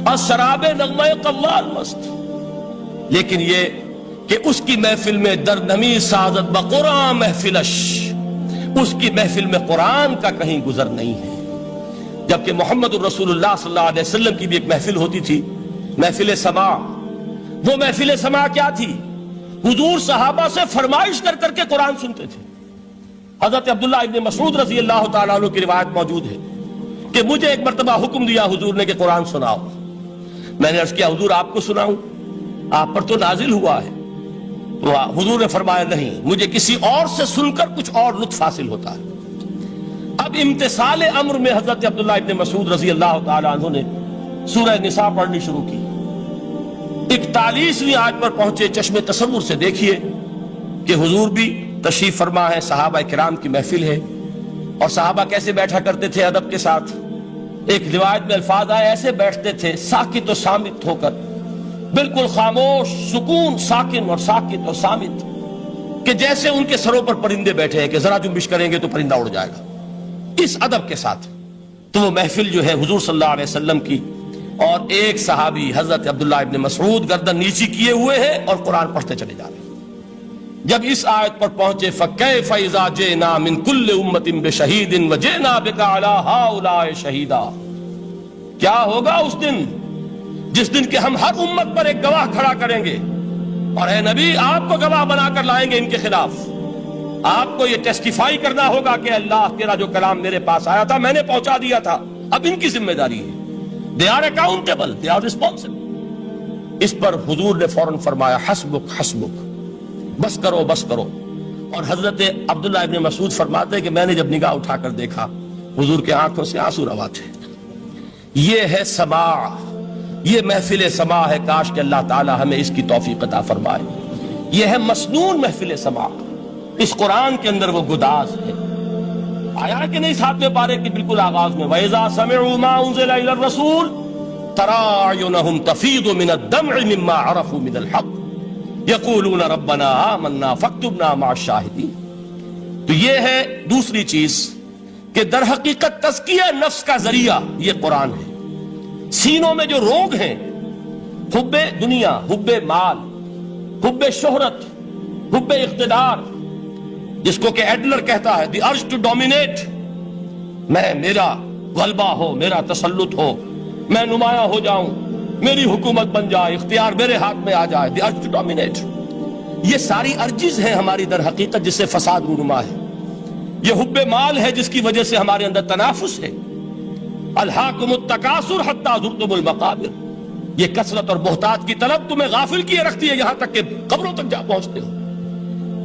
S1: از شراب نغمہ قوال مست، لیکن یہ کہ اس کی محفل میں در نمی سازت بقرآن محفلش، اس کی محفل میں قرآن کا کہیں گزر نہیں ہے۔ جبکہ محمد الرسول اللہ صلی اللہ علیہ وسلم کی بھی ایک محفل ہوتی تھی، محفل سماع۔ وہ محفل سماع کیا تھی؟ حضور صحابہ سے فرمائش کر کر کے قرآن سنتے تھے۔ حضرت عبداللہ ابن مسعود رضی اللہ تعالیٰ عنہ کی روایت موجود ہے کہ مجھے ایک مرتبہ حکم دیا حضور نے کہ قرآن سناؤ۔ میں نے عرض کیا حضور آپ کو سناؤں؟ آپ پر تو نازل ہوا ہے۔ تو حضور نے فرمایا نہیں، مجھے کسی اور سے سن کر کچھ اور لطف حاصل ہوتا ہے۔ اب امتثال امر میں حضرت عبداللہ ابن مسعود رضی اللہ تعالیٰ عنہ نے سورہ نساء پڑھنی شروع کی۔ 41ویں آیت پر پہنچے، چشم تصور سے دیکھیے کہ حضور بھی تشریف فرما ہے، صحابہ کرام کی محفل ہے، اور صحابہ کیسے بیٹھا کرتے تھے ادب کے ساتھ۔ ایک روایت میں الفاظ آئے ایسے بیٹھتے تھے ساکت و صامت ہو کر، بالکل خاموش، سکون، ساکن اور ساکت اور صامت، کہ جیسے ان کے سروں پر پرندے بیٹھے ہیں کہ ذرا جنبش کریں گے تو پرندہ اڑ جائے گا، اس ادب کے ساتھ۔ تو وہ محفل جو ہے حضور صلی اللہ علیہ وسلم کی، اور ایک صحابی حضرت عبداللہ ابن مسعود گردن نیچی کیے ہوئے ہیں اور قرآن پڑھتے چلے جا رہے ہیں۔ جب اس آیت پر پہنچے فَكَيْفَ إِذَا جِئْنَا مِن كُلِّ أُمَّةٍ بِشَهِيدٍ وَجِئْنَا بِكَ عَلَىٰ هَٰؤُلَاءِ شَهِيدًا، کیا ہوگا اس دن جس دن کہ ہم ہر امت پر ایک گواہ کھڑا کریں گے، اور اے نبی آپ کو گواہ بنا کر لائیں گے ان کے خلاف۔ آپ کو یہ ٹیسٹیفائی کرنا ہوگا کہ اللہ تیرا جو کلام میرے پاس آیا تھا میں نے پہنچا دیا تھا، اب ان کی ذمہ داری ہے، they are accountable, they are responsible۔ اس پر حضور نے فوراً فرمایا حسبک حسبک، بس کرو بس کرو۔ اور حضرت عبداللہ ابن مسعود فرماتے کہ میں نے جب نگاہ اٹھا کر دیکھا حضور کے آنکھوں سے آنسو روا تھے۔ یہ ہے سماع، یہ محفل سماع ہے، کاش کہ اللہ تعالی ہمیں اس کی توفیق عطا فرمائے۔ یہ ہے مسنون محفل سماع، اس قرآن کے اندر وہ گداز ہے۔ آیا کہ نہیں 7ویں پارے کی بالکل آغاز میں وَإِذَا سَمِعُوا مَا أُنزِلَ إِلَى الرَّسُولِ تَرَىٰ أَعْيُنَهُمْ تَفِيضُ مِنَ الدَّمْعِ مِمَّا عَرَفُوا مِنَ الْحَقِّ يَقُولُونَ رَبَّنَا آمَنَّا فَاكْتُبْنَا مَعَ الشَّاهِدِينَ۔ تو یہ ہے دوسری چیز کہ در حقیقت تزکیہ نفس کا ذریعہ یہ قرآن ہے۔ سینوں میں جو روگ ہیں، حب دنیا، حب مال، حب شہرت، حب اقتدار، جس کو کہ ایڈلر کہتا ہے دی ارج ٹو ڈومینیٹ، میرا غلبہ ہو، میرا تسلط ہو، میں نمایاں ہو جاؤں، میری حکومت بن جائے، اختیار میرے ہاتھ میں آ جائے، دی ارج ٹو ڈومینیٹ۔ یہ ساری ارجز ہیں ہماری در حقیقت جس سے فساد رونما ہے۔ یہ حب مال ہے جس کی وجہ سے ہمارے اندر تنافس ہے۔ الہاکم التکاثر حتی زرتم المقابر، یہ کثرت اور بہتات کی طلب تمہیں غافل کیے رکھتی ہے یہاں تک کہ قبروں تک جا پہنچتے ہو،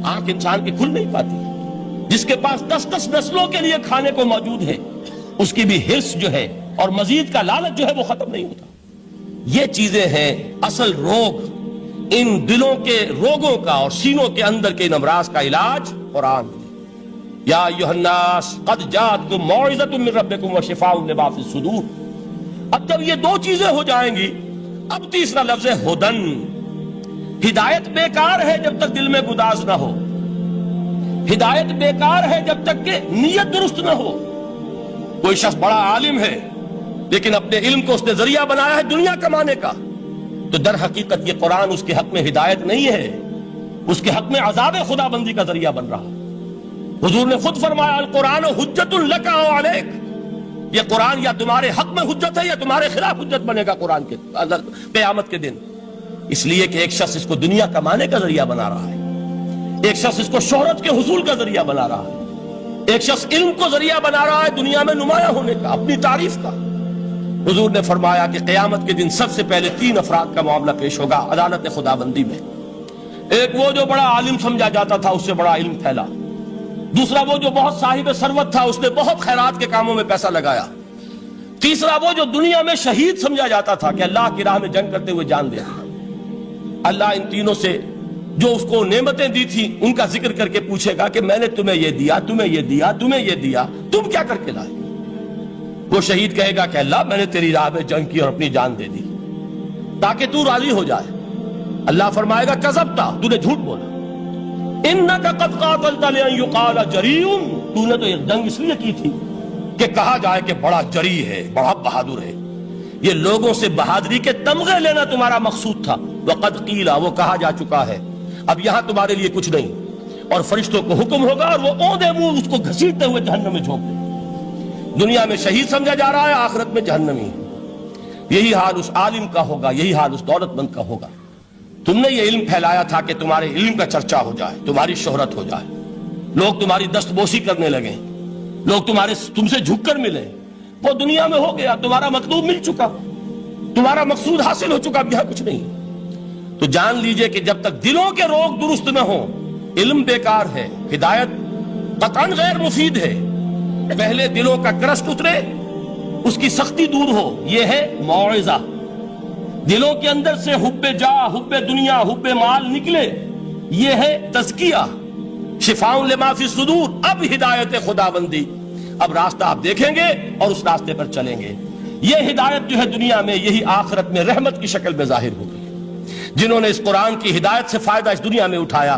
S1: آنکھ انسان کی کھل نہیں پاتی۔ جس کے پاس 10 نسلوں کے لیے کھانے کو موجود ہے، اس کی بھی حرص جو ہے اور مزید کا لالچ جو ہے وہ ختم نہیں ہوتا۔ یہ چیزیں ہیں اصل روگ، ان دلوں کے روگوں کا اور سینوں کے اندر کے ان امراض کا علاج قرآن ہے۔ یا ایھا الناس قد جاءتکم موعظۃ من ربکم وشفاء لما فی الصدور۔ اب جب یہ دو چیزیں ہو جائیں گی، اب تیسرا لفظ ہے ہدن۔ ہدایت بیکار ہے جب تک دل میں گداز نہ ہو، ہدایت بیکار ہے جب تک کہ نیت درست نہ ہو۔ کوئی شخص بڑا عالم ہے لیکن اپنے علم کو اس نے ذریعہ بنایا ہے دنیا کمانے کا، تو در حقیقت یہ قرآن اس کے حق میں ہدایت نہیں ہے، اس کے حق میں عذاب خدا بندی کا ذریعہ بن رہا۔ حضور نے خود فرمایا القرآن حجت لک او علیک، یہ قرآن یا تمہارے حق میں حجت ہے یا تمہارے خلاف حجت بنے گا قرآن کے قیامت کے دن۔ اس لیے کہ ایک شخص اس کو دنیا کمانے کا ذریعہ بنا رہا ہے، ایک شخص اس کو شہرت کے حصول کا ذریعہ بنا رہا ہے، ایک شخص علم کو ذریعہ بنا رہا ہے دنیا میں نمایاں ہونے کا، اپنی تعریف کا۔ حضور نے فرمایا کہ قیامت کے دن سب سے پہلے 3 افراد کا معاملہ پیش ہوگا عدالت خداوندی میں۔ ایک وہ جو بڑا عالم سمجھا جاتا تھا، اس سے بڑا علم پھیلا۔ دوسرا وہ جو بہت صاحب ثروت تھا، اس نے بہت خیرات کے کاموں میں پیسہ لگایا۔ تیسرا وہ جو دنیا میں شہید سمجھا جاتا تھا کہ اللہ کی راہ میں جنگ کرتے ہوئے جان دیا۔ اللہ ان تینوں سے جو اس کو نعمتیں دی تھی ان کا ذکر کر کے پوچھے گا کہ میں نے تمہیں یہ دیا، تمہیں یہ دیا، تمہیں یہ دیا، تم کیا کر کے لائے؟ وہ شہید کہے گا کہ اللہ میں نے تیری راہ میں جنگ کی اور اپنی جان دے دی تاکہ تو راضی ہو جائے۔ اللہ فرمائے گا کذبت، تو نے جھوٹ بولا، انک قد قاتلت لئن یقال جریء، تو نے تو یہ جنگ اس لیے کی تھی کہ کہا جائے کہ بڑا جری ہے، بڑا بہادر ہے۔ یہ لوگوں سے بہادری کے تمغے لینا تمہارا مقصود تھا۔ وقد قیل، وہ کہا جا چکا ہے، اب یہاں تمہارے لیے کچھ نہیں۔ اور فرشتوں کو حکم ہوگا اور وہ اوندے منہ اس کو گھسیٹتے ہوئے جہنم میں جھونک دیں۔ دنیا میں شہید سمجھا جا رہا ہے، آخرت میں جہنمی ہے۔ یہی حال اس عالم کا ہوگا، یہی حال اس دولت مند کا ہوگا۔ تم نے یہ علم پھیلایا تھا کہ تمہارے علم کا چرچا ہو جائے، تمہاری شہرت ہو جائے، لوگ تمہاری دستبوسی کرنے لگیں، لوگ تم سے جھک کر ملیں۔ وہ دنیا میں ہو گیا، تمہارا مطلوب مل چکا، تمہارا مقصود حاصل ہو چکا، اب یہاں کچھ نہیں۔ تو جان لیجئے کہ جب تک دلوں کے روگ درست نہ ہوں، علم بیکار ہے، ہدایت قطعاً غیر مفید ہے۔ پہلے دلوں کا کرشٹ اترے، اس کی سختی دور ہو، یہ ہے موعظہ۔ دلوں کے اندر سے حب جاہ، حب دنیا، حب مال نکلے، یہ ہے تزکیہ۔ شفاء لما فی الصدور، اب ہدایت خداوندی، اب راستہ آپ دیکھیں گے اور اس راستے پر چلیں گے۔ یہ ہدایت جو ہے دنیا میں، یہی آخرت میں رحمت کی شکل میں ظاہر ہوگی۔ جنہوں نے اس قرآن کی ہدایت سے فائدہ اس دنیا میں اٹھایا،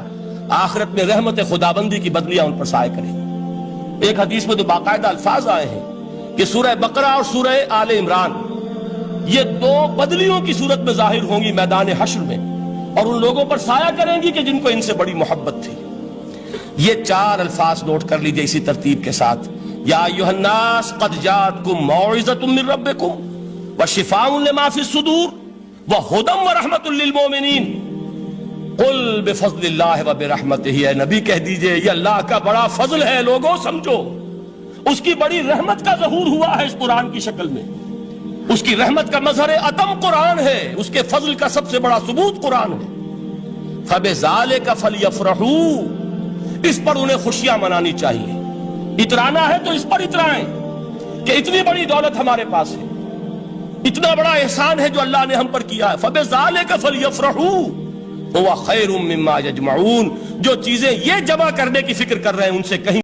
S1: آخرت میں رحمت خداوندی کی بدلیاں ان پر سائے کریں۔ ایک حدیث میں تو باقاعدہ الفاظ آئے ہیں کہ سورہ بقرہ اور سورہ آل عمران یہ 2 بدلیوں کی صورت میں ظاہر ہوں گی میدان حشر میں، اور ان لوگوں پر سایہ کریں گی کہ جن کو ان سے بڑی محبت تھی۔ یہ 4 الفاظ نوٹ کر لیجئے اسی ترتیب کے ساتھ۔ یا ایھا الناس قد جاءتکم موعظۃ من ربکم وشفاء لما فی الصدور وہدی ورحمۃ للمؤمنین۔ قل بفضل اللہ وبرحمتہ، اے نبی کہہ دیجئے یہ اللہ کا بڑا فضل ہے، لوگوں سمجھو، اس کی بڑی رحمت کا ظہور ہوا ہے اس قرآن کی شکل میں، اس کی رحمت کا مظہر عدم قرآن ہے، اس کے فضل کا سب سے بڑا ثبوت قرآن ہے۔ فبذالک فلیفرحوا، اس پر انہیں خوشیاں منانی چاہیے۔ اترانا ہے تو اس پر اترائیں کہ اتنی بڑی دولت ہمارے پاس ہے، اتنا بڑا احسان ہے جو اللہ نے ہم پر کیا ہے۔ فبذالک فلیفرحوا هو خیر مما یجمعون، جو چیزیں یہ جمع کرنے کی فکر کر رہے ہیں ان سے کہیں